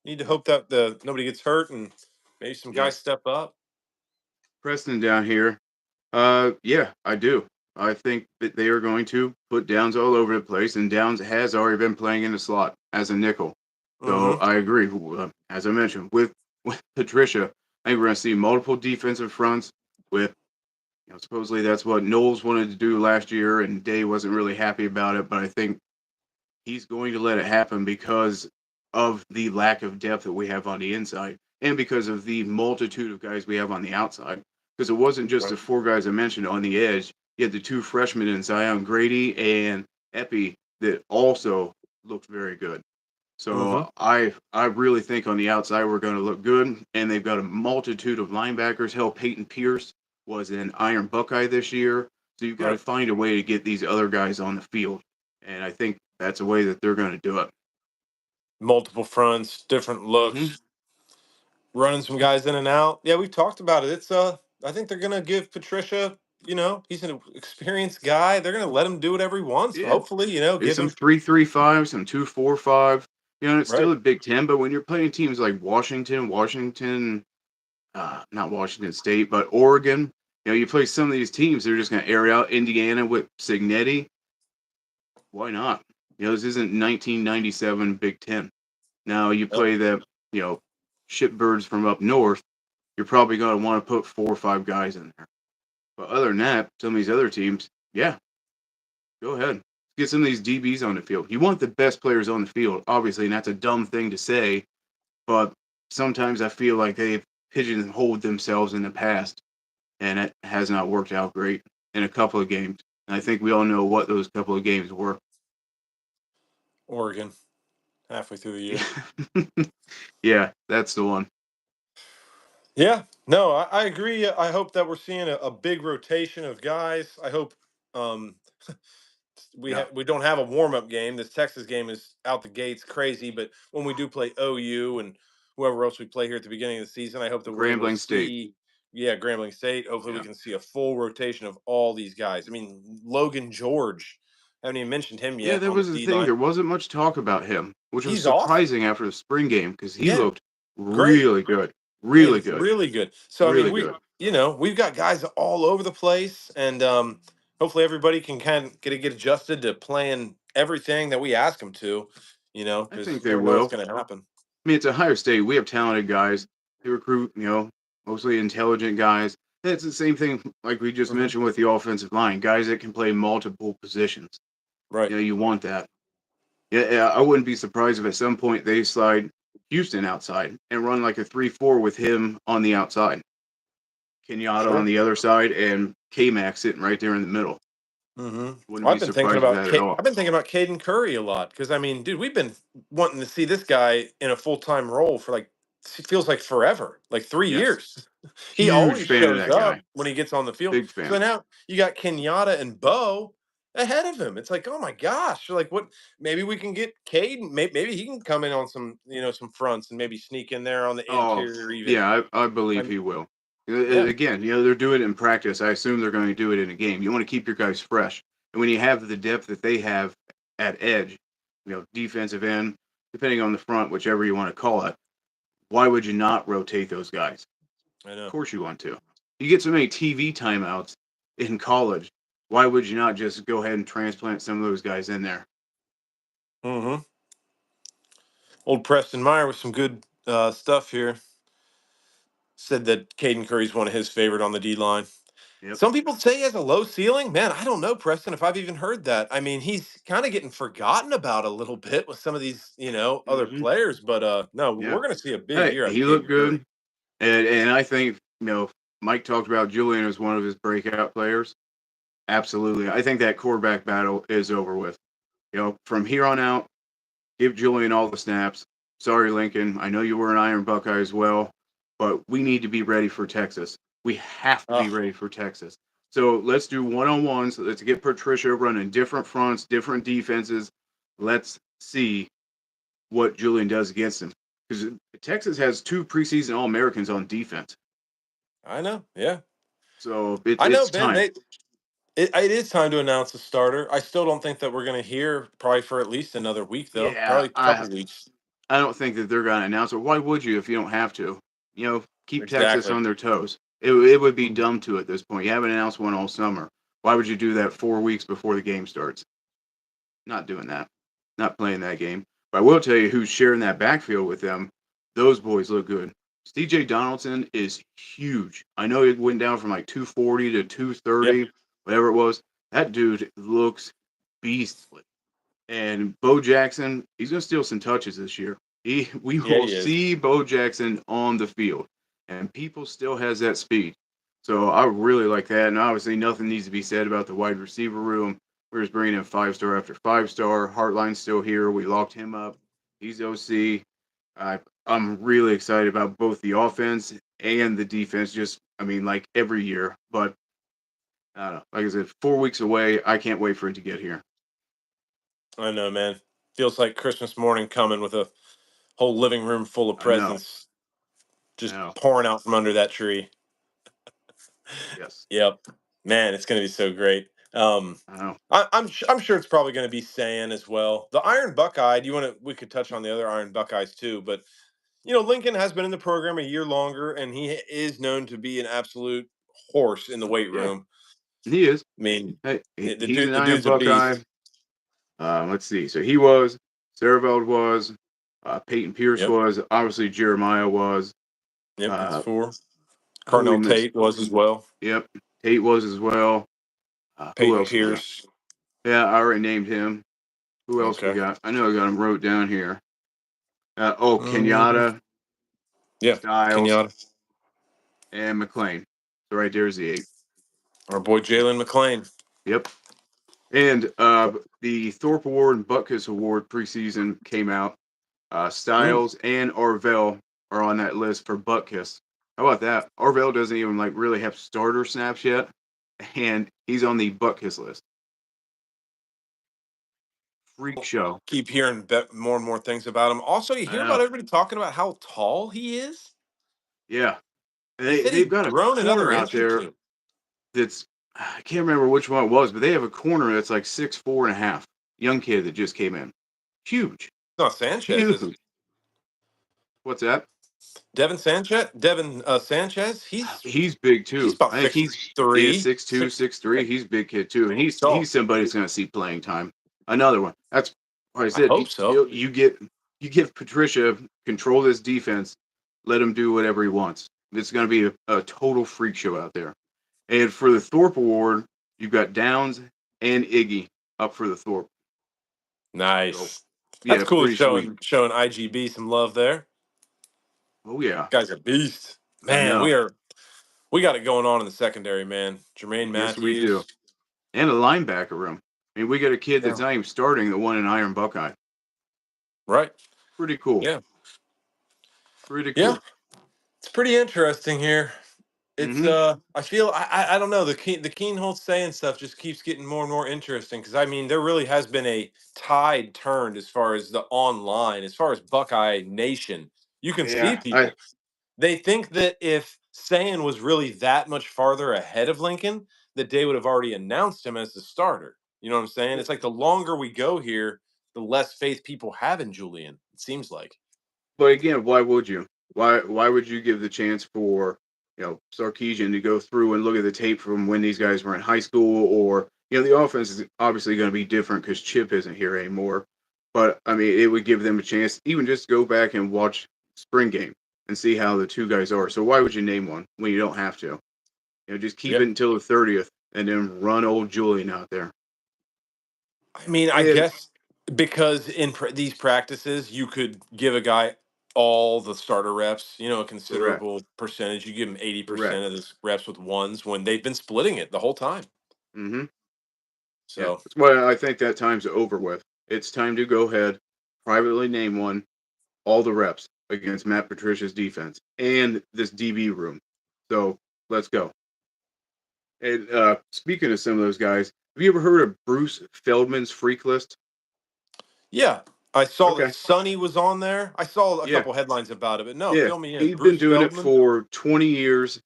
need to hope that nobody gets hurt and maybe some Yeah. guys step up. Preston down here. Yeah, I do. I think that they are going to put Downs all over the place, and Downs has already been playing in the slot as a nickel. So Mm-hmm. I agree. As I mentioned, with Patricia, I think we're going to see multiple defensive fronts. With supposedly that's what Knowles wanted to do last year, and Day wasn't really happy about it. But I think he's going to let it happen because of the lack of depth that we have on the inside and because of the multitude of guys we have on the outside. Because it wasn't just the four guys I mentioned on the edge. You had the two freshmen in Zion Grady and Epi that also looked very good. Mm-hmm. So I really think on the outside we're going to look good, and they've got a multitude of linebackers. Hell, Peyton Pierce was an Iron Buckeye this year, so you've got to Right. find a way to get these other guys on the field, and I think that's a way that they're going to do it. Multiple fronts, different Hmm. looks, running some guys in and out. Yeah, we've talked about it. It's I think they're gonna give Patricia. He's an experienced guy. They're gonna let him do whatever he wants. Yeah, Hopefully, there's give some him 3-3-5, some 2-4-5. And it's still right. a Big Ten, but when you're playing teams like Washington, not Washington State, but Oregon. You play some of these teams, they're just going to air out Indiana with Signetti. Why not? This isn't 1997 Big Ten. Now you Yep. play the, shitbirds from up north, you're probably going to want to put 4 or 5 guys in there. But other than that, some of these other teams, yeah, Go ahead. Get some of these DBs on the field. You want the best players on the field, obviously, and that's a dumb thing to say, but sometimes I feel like they've pigeonholed themselves in the past, and it has not worked out great in a couple of games. And I think we all know what those couple of games were. Oregon, halfway through the year. Yeah, that's the one. Yeah, no, I agree. I hope that we're seeing a big rotation of guys. I hope um, we don't have a warm up game. This Texas game is out the gates crazy, but when we do play OU and whoever else we play here at the beginning of the season, I hope that we're able to Grambling State. see, Grambling State. Hopefully, we Yeah. can see a full rotation of all these guys. I mean, Logan George, I haven't even mentioned him Yeah, yet that on the was the D thing. There line. wasn't much talk about him, which was He's awesome. surprising after the spring game because he Yeah, looked great. really good. Yeah, Really good. really good. So I mean, Really good. we've got guys all over the place, and hopefully everybody can kind of get adjusted to playing everything that we ask them to. I Because think you they never know what's will. going to happen. I mean, it's Ohio State. We have talented guys. They recruit, mostly intelligent guys. It's the same thing like we just Mhm. mentioned with the offensive line. Guys that can play multiple positions. Right. You want that. Yeah, I wouldn't be surprised if at some point they slide Houston outside and run like a 3-4 with him on the outside. Kenyatta on Sure. the other side and K-Mac sitting right there in the middle. Mm-hmm. Wouldn't Well, be surprised with that at all. I've been thinking about Caden Curry a lot because I mean, dude, we've been wanting to see this guy in a full time role for like it feels like forever, like three Yes. years. He Huge always fan of shows that guy. up when he gets on the field. Big So fan. now you got Kenyatta and Bo ahead of him. It's like, oh my gosh, like what? Maybe we can get Caden. Maybe he can come in on some some fronts and maybe sneak in there on the Oh, interior even. yeah, I believe I'm, he will. yeah, Again, they're doing it in practice. I assume they're going to do it in a game. You want to keep your guys fresh. And when you have the depth that they have at edge, defensive end, depending on the front, whichever you want to call it, why would you not rotate those guys? I know. Of course you want to. You get so many TV timeouts in college. Why would you not just go ahead and transplant some of those guys in there? Mm-hmm. Old Preston Meyer with some good stuff here. Said that Caden Curry's one of his favorite on the D line. Yep. Some people say he has a low ceiling. Man, I don't know, Preston, if I've even heard that. I mean, he's kind of getting forgotten about a little bit with some of these, other Hmm. players. But no, Yeah. we're going to see a big Hey, year out of he looked Caden good. Curry. And I think, Mike talked about Julian as one of his breakout players. Absolutely. I think that quarterback battle is over with. From here on out, give Julian all the snaps. Sorry, Lincoln. I know you were an Iron Buckeye as well, but we need to be ready for Texas. We have to be Oh, ready for Texas. So let's do one-on-ones. Let's get Patricia running different fronts, different defenses. Let's see what Julian does against him. Because Texas has 2 preseason All-Americans on defense. I know. Yeah. So I know, it's Ben. time. It is time to announce a starter. I still don't think that we're going to hear probably for at least another week, though. Yeah, Probably a couple weeks. I don't think that they're going to announce it. Why would you if you don't have to? Keep Texas Exactly. on their toes. It would be Mhm. dumb to at this point. You haven't announced one all summer. Why would you do that 4 weeks before the game starts? Not doing that. Not playing that game. But I will tell you who's sharing that backfield with them. Those boys look good. C.J. Donaldson is huge. I know it went down from like 240 to Yep. 230, whatever it was. That dude looks beastly. And Bo Jackson, he's going to steal some touches this year. We Yeah, will he is. see Bo Jackson on the field, and people still has that speed. So I really like that. And obviously, nothing needs to be said about the wide receiver room. We're just bringing in 5-star after 5-star. Hartline's still here. We locked him up. He's OC. I'm really excited about both the offense and the defense. Like every year. But I don't know. Like I said, 4 weeks away. I can't wait for it to get here. I know, man. Feels like Christmas morning coming with a whole living room full of I know. presents just I know. pouring out from under that tree. Yes. Yep, man, it's going to be so great. I know. I'm sure it's probably going to be Saiyan as well. The Iron Buckeye. Do you want to? We could touch on the other Iron Buckeyes too, but Lincoln has been in the program a year longer, and he is known to be an absolute horse in the weight Yeah, room. he is. I mean, Hey, he's an the Iron dude's a Buckeye. beast. Let's see. So he was. Sareveld was. Peyton Pierce Yep, was. Obviously, Jeremiah was. yep, that's Uh, 4. who we Carnell missed? Tate was as well. Yep. Tate was as well. Who Peyton else was there? Pierce. Yeah, I already named him. Who else we Okay. got? I know I got him wrote down here. Mm, Kenyatta, yeah, Styles, Kenyatta. and McLean. So right there's the 8. Our boy Jalen McLean. Yep. And the Thorpe Award and Butkus Award preseason came out. Styles and Arvell are on that list for Butkus. How about that? Arvell doesn't even really have starter snaps yet, and he's on the Butkus list. Freak show. Keep hearing more and more things about him. Also, you hear about everybody talking about how tall he is. Yeah, He said they've he's got a grown another corner out inch or there two. that's, I can't remember which one it was, but they have a corner that's like 6'4.5". Young kid that just came in. Huge. No, Sanchez is. Huge. What's that? Devin Sanchez. Sanchez. He's big He's too. about I think he's 6'3". 6'2", 6'3". He's a big kid too, and he's tall. somebody that's going to see playing time. Another one. That's what I said. I hope so. You give Patricia control this defense. Let him do whatever he wants. It's going to be a total freak show out there. And for the Thorpe Award, you've got Downs and Iggy up for the Thorpe. Nice. So, That's cool. pretty Showing sweet. IGB some love there. Oh yeah, Guy's a beast. Man, we got it going on in the secondary, man. Jermaine Matthews. Yes, we do. And a linebacker room. I mean, we got a kid that's not even starting that won an Iron Buckeye. Right. Pretty cool. Yeah. Pretty cool. Yeah. It's pretty interesting here. It's I feel I don't know, the Keenholz saying stuff just keeps getting more and more interesting, because I mean there really has been a tide turned as far as the online, as far as Buckeye Nation. You can see people. They think that if Sayin was really that much farther ahead of Lincoln, that they would have already announced him as the starter. You know what I'm saying? It's like the longer we go here, the less faith people have in Julian, it seems like. But again, why would you? Why would you give the chance for Sarkisian to go through and look at the tape from when these guys were in high school, or the offense is obviously going to be different because Chip isn't here anymore. But I mean, it would give them a chance even just go back and watch spring game and see how the two guys are. So why would you name one when you don't have to? Just keep it until the 30th and then run old Julian out there. I mean, I guess because in these practices, you could give a guy all the starter reps, a considerable percentage. You give him 80% of the reps with ones when they've been splitting it the whole time. Mm-hmm. So that's why I think that time's over with. It's time to go ahead, privately name one, all the reps against Matt Patricia's defense and this DB room. So let's go. And speaking of some of those guys, have you ever heard of Bruce Feldman's freak list? Yeah, I saw that Sonny was on there. I saw a couple headlines about it, but no, fill me in. He's Bruce been doing Feldman? it for 20 years.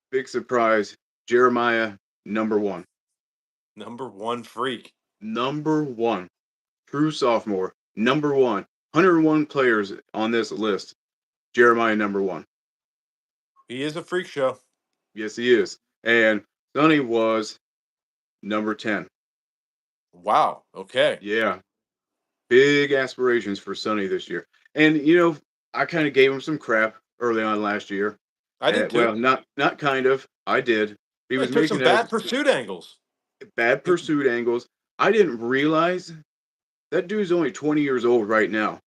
Big surprise. Jeremiah, number 1. Number 1 freak. Number 1. True sophomore. Number 1. 101 players on this list. Jeremiah, number 1. He is a freak show. Yes, he is. And Sonny was number 10. Wow. Okay. Yeah. Big aspirations for Sonny this year. And, I kind of gave him some crap early on last year. I did too. Well, not kind of. I did. He was making some bad pursuit angles. Bad pursuit angles. I didn't realize that dude's only 20 years old right now.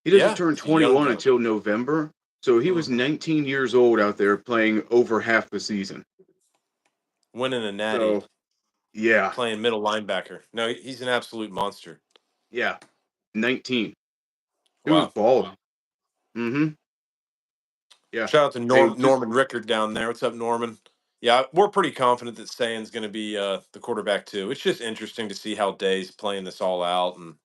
He doesn't turn 21 until November. So he was 19 years old out there playing over half the season. Winning a natty. So, yeah. Playing middle linebacker. No, he's an absolute monster. Yeah. 19. He was bald. Mm-hmm. Yeah. Shout out to Norman Rickard down there. What's up, Norman? Yeah, we're pretty confident that Sayin's going to be the quarterback too. It's just interesting to see how Day's playing this all out and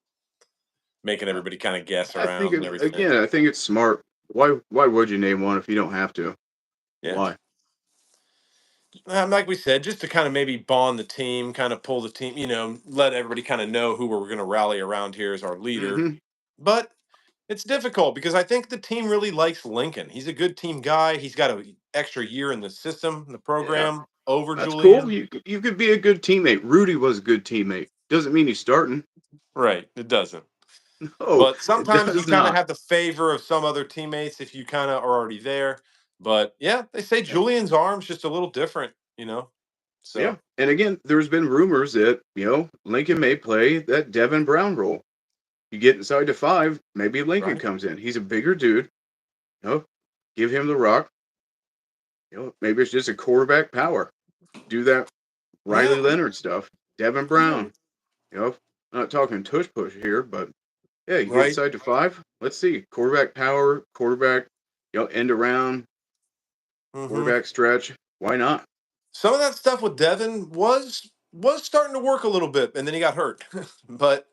making everybody kind of guess around and everything. Again, I think it's smart. Why would you name one if you don't have to? Yeah. Why? Like we said, just to kind of maybe bond the team, kind of pull the team, let everybody kind of know who we're going to rally around here as our leader. Mm-hmm. But it's difficult because I think the team really likes Lincoln. He's a good team guy. He's got an extra year in the system, in the program, over That's Julian. Cool. You could be a good teammate. Rudy was a good teammate. Doesn't mean he's starting. Right. It doesn't. No, but sometimes you kind of have the favor of some other teammates if you kind of are already there. But yeah, they say Julian's arm's just a little different, So yeah, and again, there's been rumors that Lincoln may play that Devin Brown role. You get inside the 5, maybe Lincoln comes in. He's a bigger dude. Give him the rock. Maybe it's just a quarterback power. Do that Riley Leonard stuff. Devin Brown. I'm not talking tush push here, but yeah, you get inside the 5. Let's see. Quarterback power, quarterback, end around, quarterback stretch. Why not? Some of that stuff with Devin was starting to work a little bit, and then he got hurt. But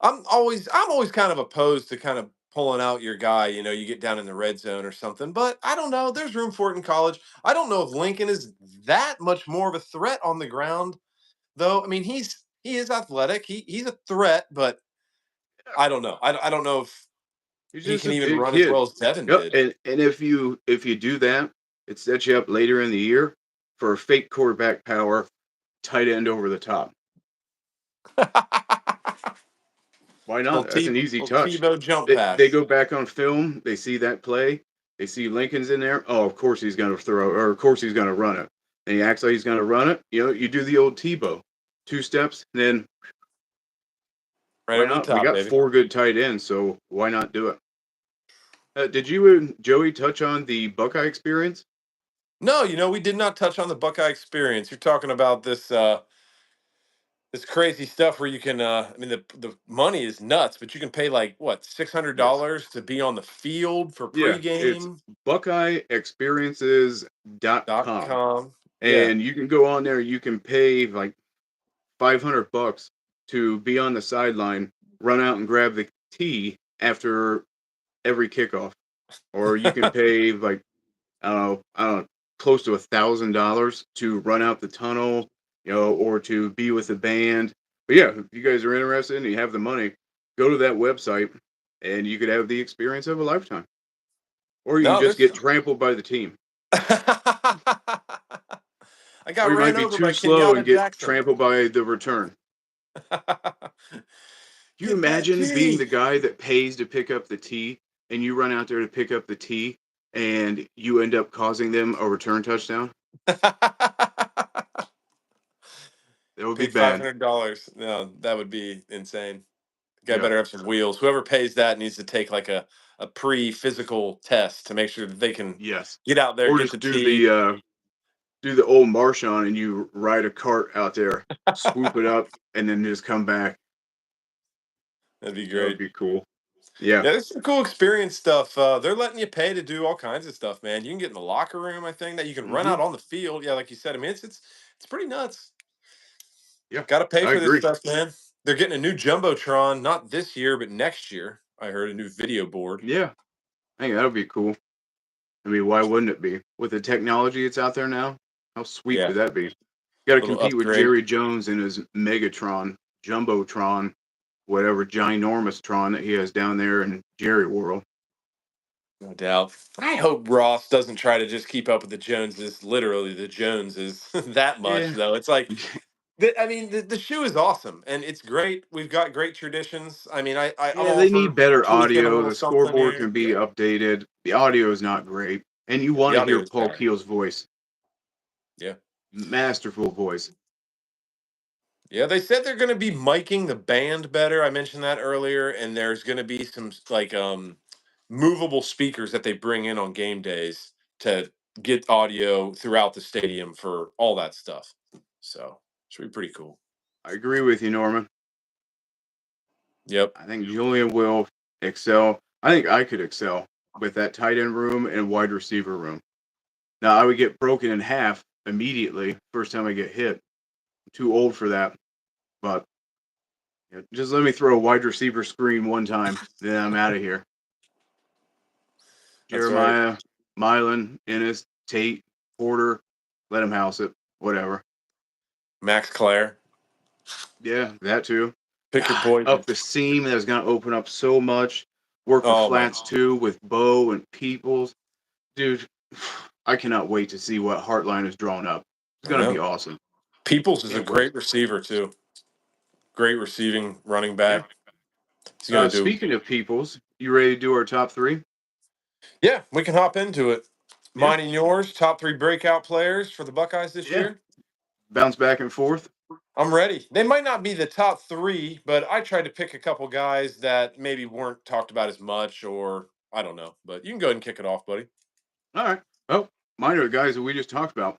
I'm always kind of opposed to kind of pulling out your guy. You get down in the red zone or something. But I don't know. There's room for it in college. I don't know if Lincoln is that much more of a threat on the ground, though. I mean, he is athletic. He's a threat, but I don't know. I don't know if He's he just can a even big run as kid. well as Devin Yep. did. And if you do that, it sets you up later in the year for a fake quarterback power, tight end over the top. Why not? That's an easy touch. Tebow jump pass. They go back on film. They see that play. They see Lincoln's in there. Oh, of course he's going to throw, or of course he's going to run it. And he acts like he's going to run it. You do the old Tebow, 2 steps, then Right why over the not? top, We got baby. 4 good tight ends, so why not do it? Did you and Joey touch on the Buckeye experience? No, we did not touch on the Buckeye experience. You're talking about this this crazy stuff where you can I mean the money is nuts, but you can pay like what, $600 to be on the field for Yeah, it's pregame. BuckeyeExperiences.com. .com. Yeah. And you can go on there, you can pay like $500 to be on the sideline, run out and grab the tee after every kickoff. Or you can pay like I don't know, close to $1,000 to run out the tunnel, or to be with the band. But yeah, if you guys are interested and you have the money, go to that website and you could have the experience of a lifetime. Or you can No, just there's get trampled by the team. I got Or you might ran be over by too slow and Kenyatta get Jackson. trampled by the return. Can you Get that imagine being tee. the guy that pays to pick up the tee and you run out there to pick up the tee and you end up causing them a return touchdown? That would be Pay bad. $500. No, that would be insane. The guy Yeah. better have some wheels. Whoever pays that needs to take like a pre-physical test to make sure that they can Yes. get out there, Or get just the tee. do the old Marshawn and you ride a cart out there, swoop it up, and then just come back. That'd be That would great. be cool. Yeah. Yeah, there's some cool experience stuff. They're letting you pay to do all kinds of stuff, man. You can get in the locker room, I think, that you can run Mm-hmm. out on the field. Yeah, like you said. I mean, it's pretty nuts. Yeah. Got to pay I for this agree. stuff, man. They're getting a new jumbotron, not this year, but next year. I heard a new video board. Yeah. I think that would be cool. I mean, why wouldn't it be? With the technology that's out there now, how sweet Yeah, would that be? Got to little compete with upgrade. Jerry Jones and his Megatron, Jumbotron, whatever ginormous Tron that he has down there in Jerry World. No doubt. I hope Ross doesn't try to just keep up with the Joneses, literally the Joneses, that much, Yeah. though. It's like, I mean, the shoe is awesome and it's great. We've got great traditions. I mean, I'm Yeah, all they for need better tweaking a audio. little The something scoreboard can here. be Yeah, updated. The audio is not great. And you want the to audio hear is Paul bad. Keel's voice. Yeah. Masterful voice. Yeah, they said they're going to be miking the band better. I mentioned that earlier, and there's going to be some like movable speakers that they bring in on game days to get audio throughout the stadium for all that stuff. So, should be pretty cool. I agree with you, Norman. Yep. I think Julian will excel. I think I could excel with that tight end room and wide receiver room. Now, I would get broken in half immediately first time I get hit. I'm too old for that. But just let me throw a wide receiver screen one time, then I'm out of here. That's right. Jeremiah, Milan, Ennis, Tate, Porter, let him house it. Whatever. Max Clare. Yeah, that too. Pick your God, poison. up the seam that's going to open up so much. Work the Oh, my. flats too with Bo and Peoples. Dude, I cannot wait to see what Heartline is drawn up. It's I going to be know. awesome. Peoples is a Can't wait. great receiver, too. Great receiving running back. He's Yeah. going to do. Speaking of Peoples, you ready to do our top 3? Yeah, we can hop into it. Yeah. Mine and yours, top 3 breakout players for the Buckeyes this Yeah. year. bounce back and forth? I'm ready. They might not be the top 3, but I tried to pick a couple guys that maybe weren't talked about as much, or I don't know. But you can go ahead and kick it off, buddy. All right. Well, mine are the guys that we just talked about.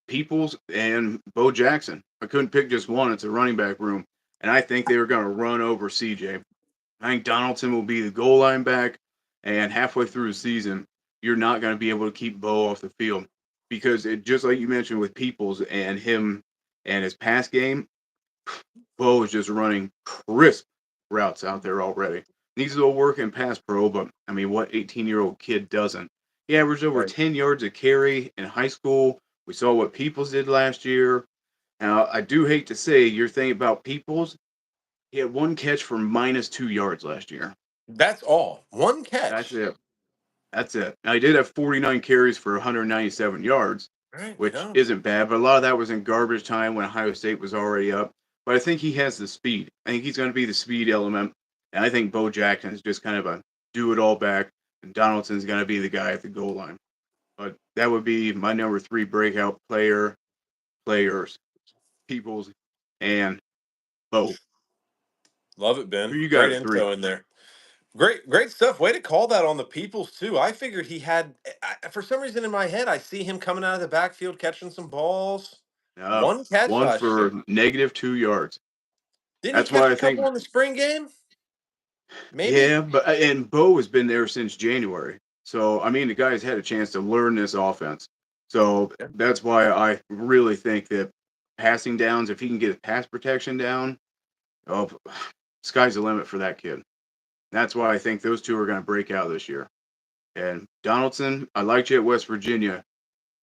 Peoples and Bo Jackson. I couldn't pick just one. It's a running back room. And I think they were going to run over CJ. I think Donaldson will be the goal line back. And halfway through the season, you're not going to be able to keep Bo off the field. Because it just like you mentioned with Peoples and him and his pass game, Bo is just running crisp routes out there already. Needs a little work in pass pro, but I mean, what 18-year-old kid doesn't? He averaged over 10 yards a carry in high school. We saw what Peoples did last year. Now, I do hate to say your thing about Peoples, he had one catch for -2 yards last year. That's all. One catch. That's it. That's it. Now, he did have 49 carries for 197 yards, which isn't bad, but a lot of that was in garbage time when Ohio State was already up. But I think he has the speed. I think he's going to be the speed element. And I think Bo Jackson is just kind of a do-it-all back, and Donaldson's going to be the guy at the goal line. But that would be my number 3 breakout players, Peoples, and Bo. Love it, Ben. Who you got Great at 3? info in there. Great stuff. Way to call that on the Peoples, too. I figured he had, for some reason in my head, I see him coming out of the backfield, catching some balls. One catch one last for year. -2 yards. Didn't That's he catch why I a couple think. in the spring game? Maybe. Yeah, but and Bo has been there since January. So I mean, the guy's had a chance to learn this offense. So that's why I really think that passing downs, if he can get his pass protection down, oh, sky's the limit for that kid. That's why I think those two are going to break out this year. And Donaldson, I liked you at West Virginia,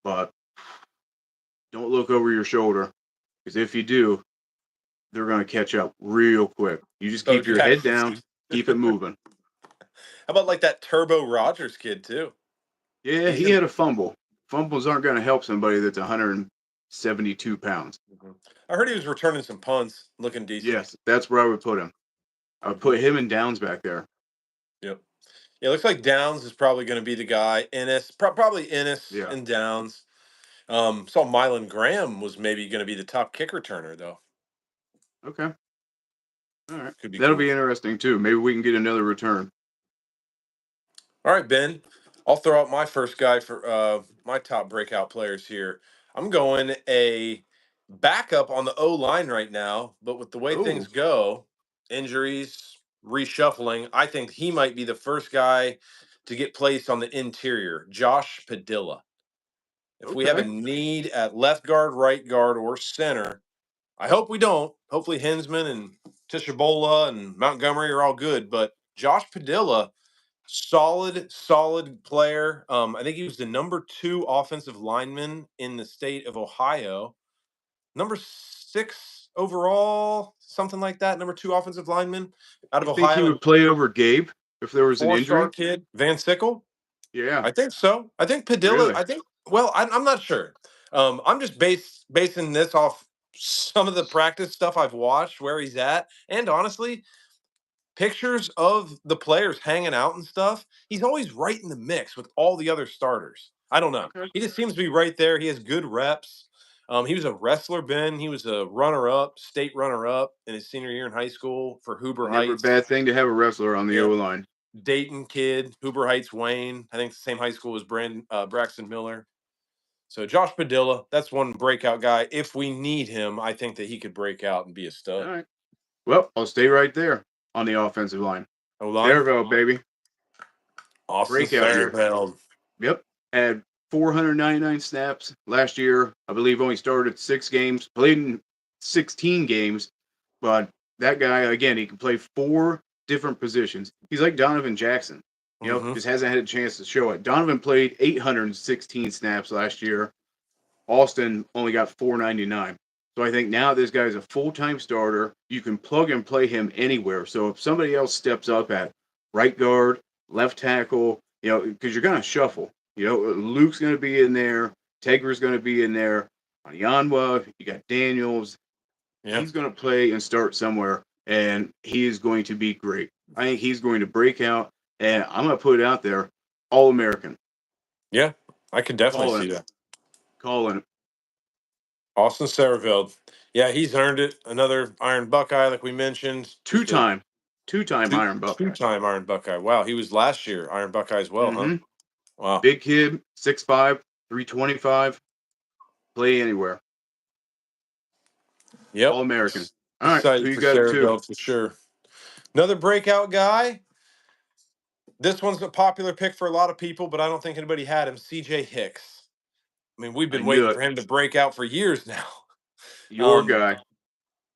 but don't look over your shoulder, because if you do, they're going to catch up real quick. You just keep your head down, keep it moving. How about like that Turbo Rogers kid, too? Yeah, he had a fumble. Fumbles aren't going to help somebody that's 172 pounds. I heard he was returning some punts, looking decent. Yes, that's where I would put him. I would put him and Downs back there. Yep. Yeah, it looks like Downs is probably going to be the guy. Ennis, probably Ennis and Downs. Saw Mylan Graham was maybe going to be the top kick returner, though. Okay. All right. Could be That'll cool. be interesting, too. Maybe we can get another return. All right, Ben. I'll throw out my first guy for my top breakout players here. I'm going a backup on the O-line right now, but with the way things go, injuries, reshuffling, I think he might be the first guy to get placed on the interior, Josh Padilla. If we have a need at left guard, right guard, or center, I hope we don't. Hopefully Hensman and Tishabola and Montgomery are all good, but Josh Padilla, solid player. I think he was the number 2 offensive lineman in the state of Ohio. Number 6 overall, something like that. Number 2 offensive lineman out of Ohio. Think he would play over Gabe if there was an injury? 4-star kid, Van Sickle? Yeah. I think so. I think Padilla, Really? I'm not sure. I'm just basing this off some of the practice stuff I've watched, where he's at, and honestly, pictures of the players hanging out and stuff. He's always right in the mix with all the other starters. I don't know. He just seems to be right there. He has good reps. He was a wrestler, Ben. He was a runner-up, state runner-up in his senior year in high school for Huber Never Heights. a bad thing to have a wrestler on the O-line. Dayton kid, Huber Heights, Wayne. I think the same high school as Braxton Miller. So Josh Padilla, that's one breakout guy. If we need him, I think that he could break out and be a stud. All right. Well, I'll stay right there on the offensive line. O-line? Fairveld, baby. Austin Breakout year. Fairveld. Yep. Had 499 snaps last year. I believe only started 6 games, played in 16 games. But that guy, again, he can play 4 different positions. He's like Donovan Jackson. Just hasn't had a chance to show it. Donovan played 816 snaps last year. Austin only got 499. So I think now this guy's a full-time starter. You can plug and play him anywhere. So if somebody else steps up at right guard, left tackle, because you're going to shuffle. Luke's going to be in there. Tegra's going to be in there. Yanwa, you got Daniels. Yeah. He's going to play and start somewhere, and he is going to be great. I think he's going to break out, and I'm going to put it out there, All-American. Yeah, I could definitely see that. Calling it. Austin Sareveld. Yeah, he's earned it. Another Iron Buckeye, like we mentioned. Two-time Iron Buckeye. Two-time Iron Buckeye. Wow, he was last year Iron Buckeye as well, huh? Wow. Big kid, 6'5", 325. Play anywhere. Yep. All American. All right, Excited who you for got two? Sareveld for sure. Another breakout guy. This one's a popular pick for a lot of people, but I don't think anybody had him. CJ Hicks. I mean, we've been waiting for him to break out for years now. Your guy.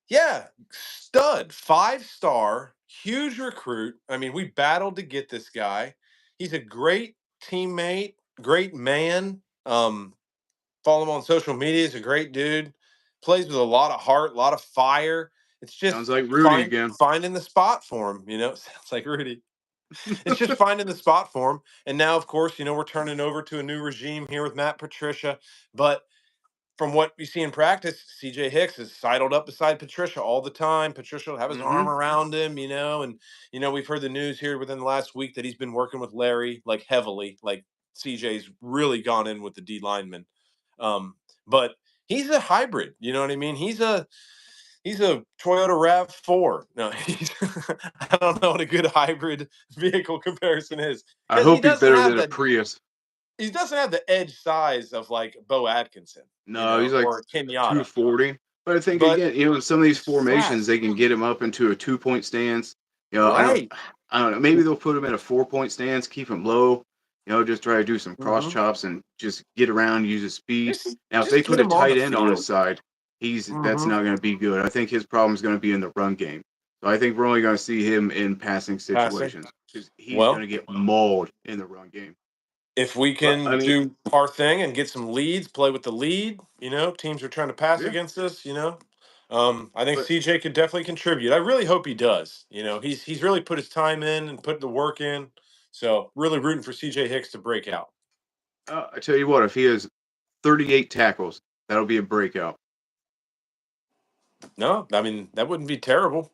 Yeah, stud, 5-star, huge recruit. I mean, we battled to get this guy. He's a great teammate, great man. Follow him on social media. He's a great dude. Plays with a lot of heart, a lot of fire. It's just Sounds like Rudy again. Finding the spot for him. Sounds like Rudy. It's just finding the spot for him. And now, of course, we're turning over to a new regime here with Matt Patricia. But from what we see in practice, CJ Hicks is sidled up beside Patricia all the time. Patricia will have his arm around him, and we've heard the news here within the last week that he's been working with Larry like heavily. Like CJ's really gone in with the D lineman. But he's a hybrid, you know what I mean? He's a Toyota RAV4. No, I don't know what a good hybrid vehicle comparison is. I hope he's better than a Prius. He doesn't have the edge size of like Bo Atkinson. No, he's like or Kenyatta. 240. But I think again, in some of these formations, they can get him up into a 2-point stance. Right. I don't know. Maybe they'll put him in a 4-point stance, keep him low. Just try to do some cross chops and just get around, use his speed. Now, if they put a tight end on his side, that's not going to be good. I think his problem is going to be in the run game. So I think we're only going to see him in passing situations because he's going to get mauled in the run game. If we can do our thing and get some leads, play with the lead, teams are trying to pass against us, I think CJ could definitely contribute. I really hope he does. He's really put his time in and put the work in. So really rooting for CJ Hicks to break out. I tell you what, if he has 38 tackles, that'll be a breakout. No, I mean, that wouldn't be terrible.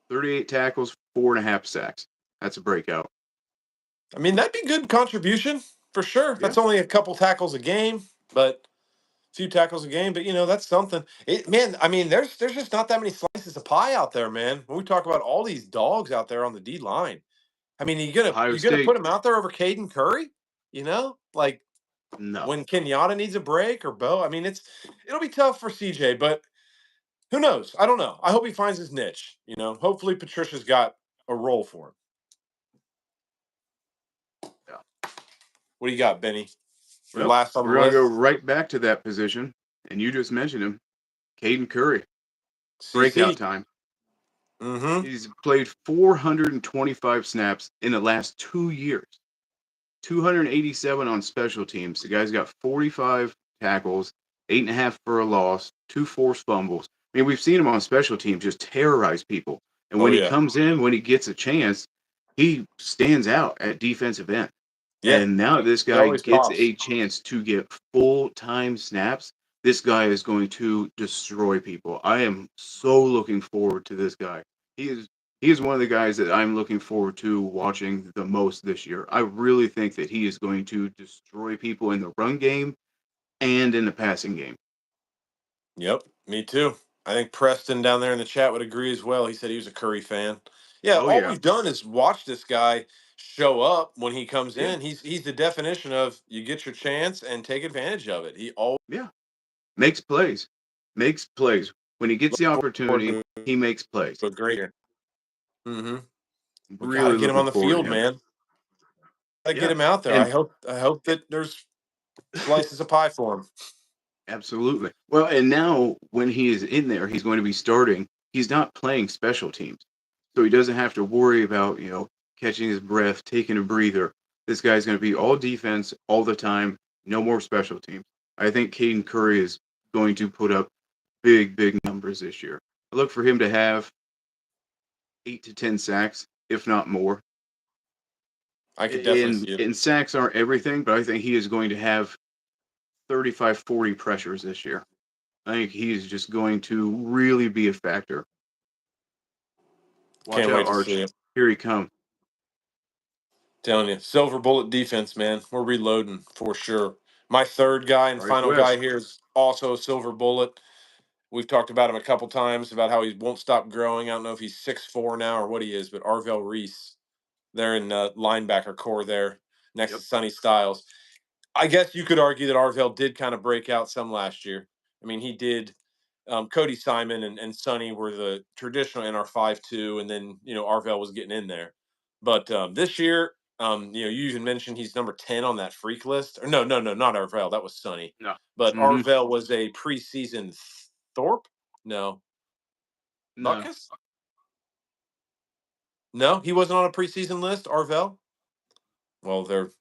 38 tackles, 4.5 sacks. That's a breakout. I mean, that'd be good contribution for sure. Yeah. That's only a couple tackles a game, but a few tackles a game. But that's something. I mean, there's just not that many slices of pie out there, man. When we talk about all these dogs out there on the D line, I mean, you gonna put him out there over Caden Curry? Like no. When Kenyatta needs a break or Bo. I mean, it'll be tough for CJ, but who knows? I don't know. I hope he finds his niche. Hopefully Patricia's got a role for him. Yeah. What do you got, Benny? Well, we're going to go right back to that position, and you just mentioned him, Caden Curry. Breakout time. He's played 425 snaps in the last 2 years. 287 on special teams. The guy's got 45 tackles, 8.5 for a loss, 2 forced fumbles. I mean, we've seen him on special teams just terrorize people. And when he comes in, when he gets a chance, he stands out at defensive end. Yeah. And now this guy gets a chance to get full-time snaps. This guy is going to destroy people. I am so looking forward to this guy. He is one of the guys that I'm looking forward to watching the most this year. I really think that he is going to destroy people in the run game and in the passing game. Yep, me too. I think Preston down there in the chat would agree as well. He said he was a Curry fan. Yeah, we've done is watch this guy show up when he comes in. He's the definition of you get your chance and take advantage of it. He always makes plays. When he gets the opportunity, he makes plays. But great. We gotta get him on the field, man. Gotta get him out there. I hope that there's slices of pie for him. Absolutely. Well, and now when he is in there, he's going to be starting. He's not playing special teams. So he doesn't have to worry about, catching his breath, taking a breather. This guy's going to be all defense all the time. No more special teams. I think Caden Curry is going to put up big numbers this year. I look for him to have 8 to 10 sacks, if not more. I could definitely see it. And sacks aren't everything, but I think he is going to have 35, 40 pressures this year. I think he's just going to really be a factor. Watch out, Arch. Here he comes. Telling you, silver bullet defense, man. We're reloading for sure. My third guy and final guy here is also a silver bullet. We've talked about him a couple times about how he won't stop growing. I don't know if he's 6'4" now or what he is, but Arvell Reese, they're in linebacker core there next to Sonny Styles. I guess you could argue that Arvell did kind of break out some last year. I mean, he did. Cody Simon and Sonny were the traditional NR 5-2, and then Arvell was getting in there. But this year, you even mentioned he's number 10 on that freak list. Or no, not Arvell. That was Sonny. No. But Arvell was a preseason Thorpe. No. Buckeyes? No, he wasn't on a preseason list. Arvell. Well, they're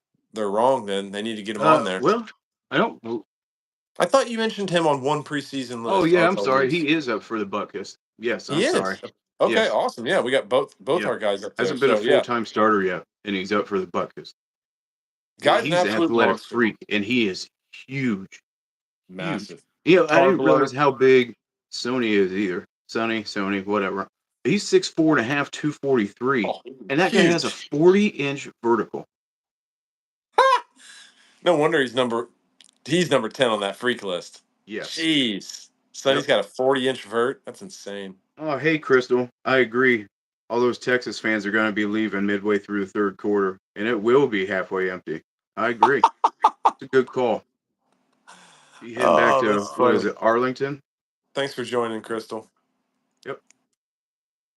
wrong. Then they need to get him on there. Well, I don't. I thought you mentioned him on one preseason list. Oh yeah, I'm Arvell sorry. Reese. He is up for the Buckeyes. Yes, I'm He is. sorry. Okay, Yes. awesome. Yeah, we got both our guys up there. Hasn't been a full-time starter yet, and he's up for the Buckeyes. Guy's He's an an absolute athletic monster. freak, and he is huge. Massive. Huge. I didn't realize how big Sony is either. Sony, whatever. He's 6'4.5", 243, and that guy has a 40-inch vertical. No wonder he's number 10 on that freak list. Yes. Jeez. Sonny's got a 40-inch vert. That's insane. Oh, hey, Crystal. I agree. All those Texas fans are going to be leaving midway through the third quarter, and it will be halfway empty. I agree. It's a good call. You heading back to, what is it, Arlington? Thanks for joining, Crystal. Yep.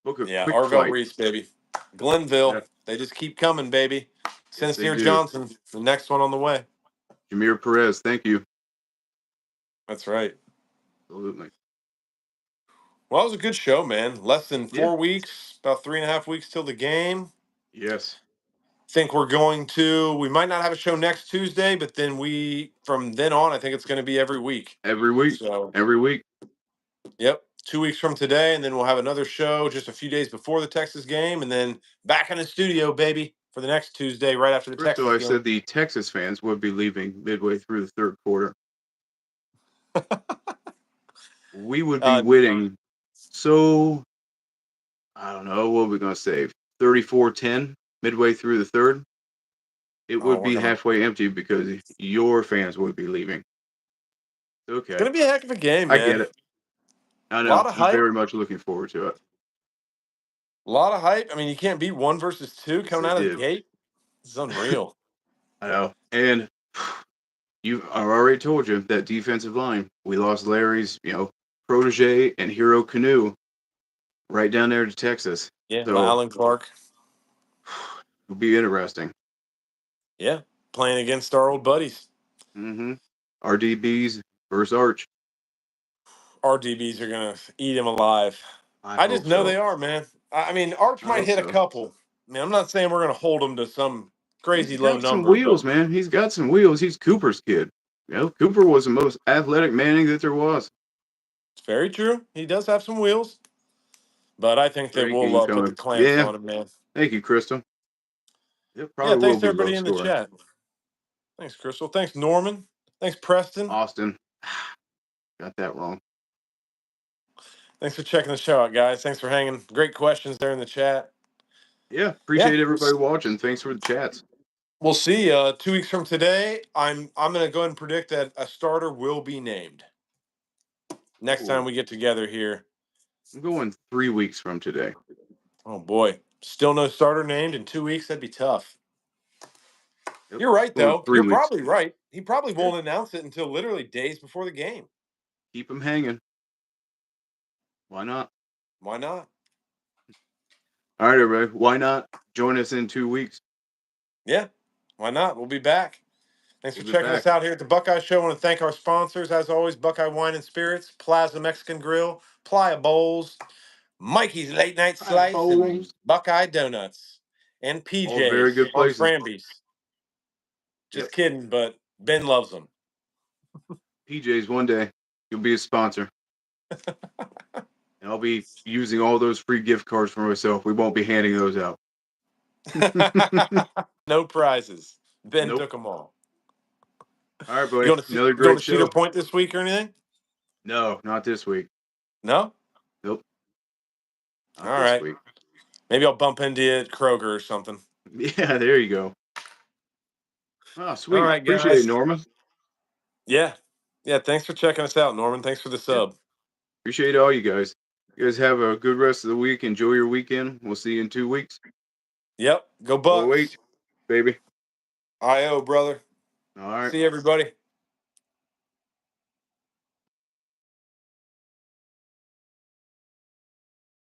Book a quick Arvell flight. Reese, baby. Glenville. Yeah. They just keep coming, baby. Sincere Johnson, the next one on the way. Jameer Perez, thank you. That's right. Absolutely. Well, it was a good show, man. Less than 4 weeks, about 3.5 weeks till the game. Yes. Think we might not have a show next Tuesday, but then from then on, I think it's going to be every week. Every week. So every week. Yep. 2 weeks from today, and then we'll have another show just a few days before the Texas game, and then back in the studio, baby, for the next Tuesday, right after the Texas game. I said the Texas fans would be leaving midway through the third quarter. We would be winning. So, I don't know, what are we going to say? 34-10 midway through the third? It would be halfway empty because your fans would be leaving. Okay. It's going to be a heck of a game, man. I get it. I know. I'm very much looking forward to it. A lot of hype. I mean, you can't beat 1 versus 2 coming out of the gate. It's unreal. I know. And I've already told you that defensive line. We lost Larry's, protege and hero Canoe right down there to Texas. Yeah, so, Alan Clark. It'll be interesting. Yeah, playing against our old buddies. Mm-hmm. Our DBs versus Arch. Our DBs are going to eat him alive. I just know they are, man. I mean, Arch might hit a couple. I mean, I'm not saying we're going to hold him to some crazy low number. He's got some wheels, man. He's got some wheels. He's Cooper's kid. Cooper was the most athletic Manning that there was. It's very true. He does have some wheels. But I think that we'll put the clamps on him, man. Thank you, Crystal. Thanks to everybody in the chat. Thanks, Crystal. Thanks, Norman. Thanks, Preston. Austin. Got that wrong. Thanks for checking the show out, guys. Thanks for hanging. Great questions there in the chat. Yeah, appreciate everybody watching. Thanks for the chats. We'll see. 2 weeks from today, I'm going to go ahead and predict that a starter will be named. Next time we get together here. I'm going 3 weeks from today. Oh, boy. Still no starter named in 2 weeks? That'd be tough. Yep. You're right, though. You're probably right. He probably won't announce it until literally days before the game. Keep him hanging. Why not? Why not? All right, everybody. Why not join us in 2 weeks? Yeah. Why not? We'll be back. Thanks for checking us out here at the Buckeye Show. I want to thank our sponsors, as always, Buckeye Wine and Spirits, Plaza Mexican Grill, Playa Bowls, Mikey's Late Night Slice, and Buckeye Donuts, and PJ's very good places. On Frambies. Just kidding, but Ben loves them. PJ's, one day, you'll be a sponsor. And I'll be using all those free gift cards for myself. We won't be handing those out. No prizes. Ben took them all. All right, buddy. Another great show. To Cedar Point this week or anything? No, not this week. No? Nope. All right. Week. Maybe I'll bump into you at Kroger or something. Yeah, there you go. Oh, sweet. All right, guys. Appreciate it, Norma. Yeah. Yeah, thanks for checking us out, Norman. Thanks for the sub. Appreciate all you guys. You guys have a good rest of the week. Enjoy your weekend. We'll see you in 2 weeks. Yep. Go Bucks. Oh, wait, baby. IO, brother. All right. See you, everybody.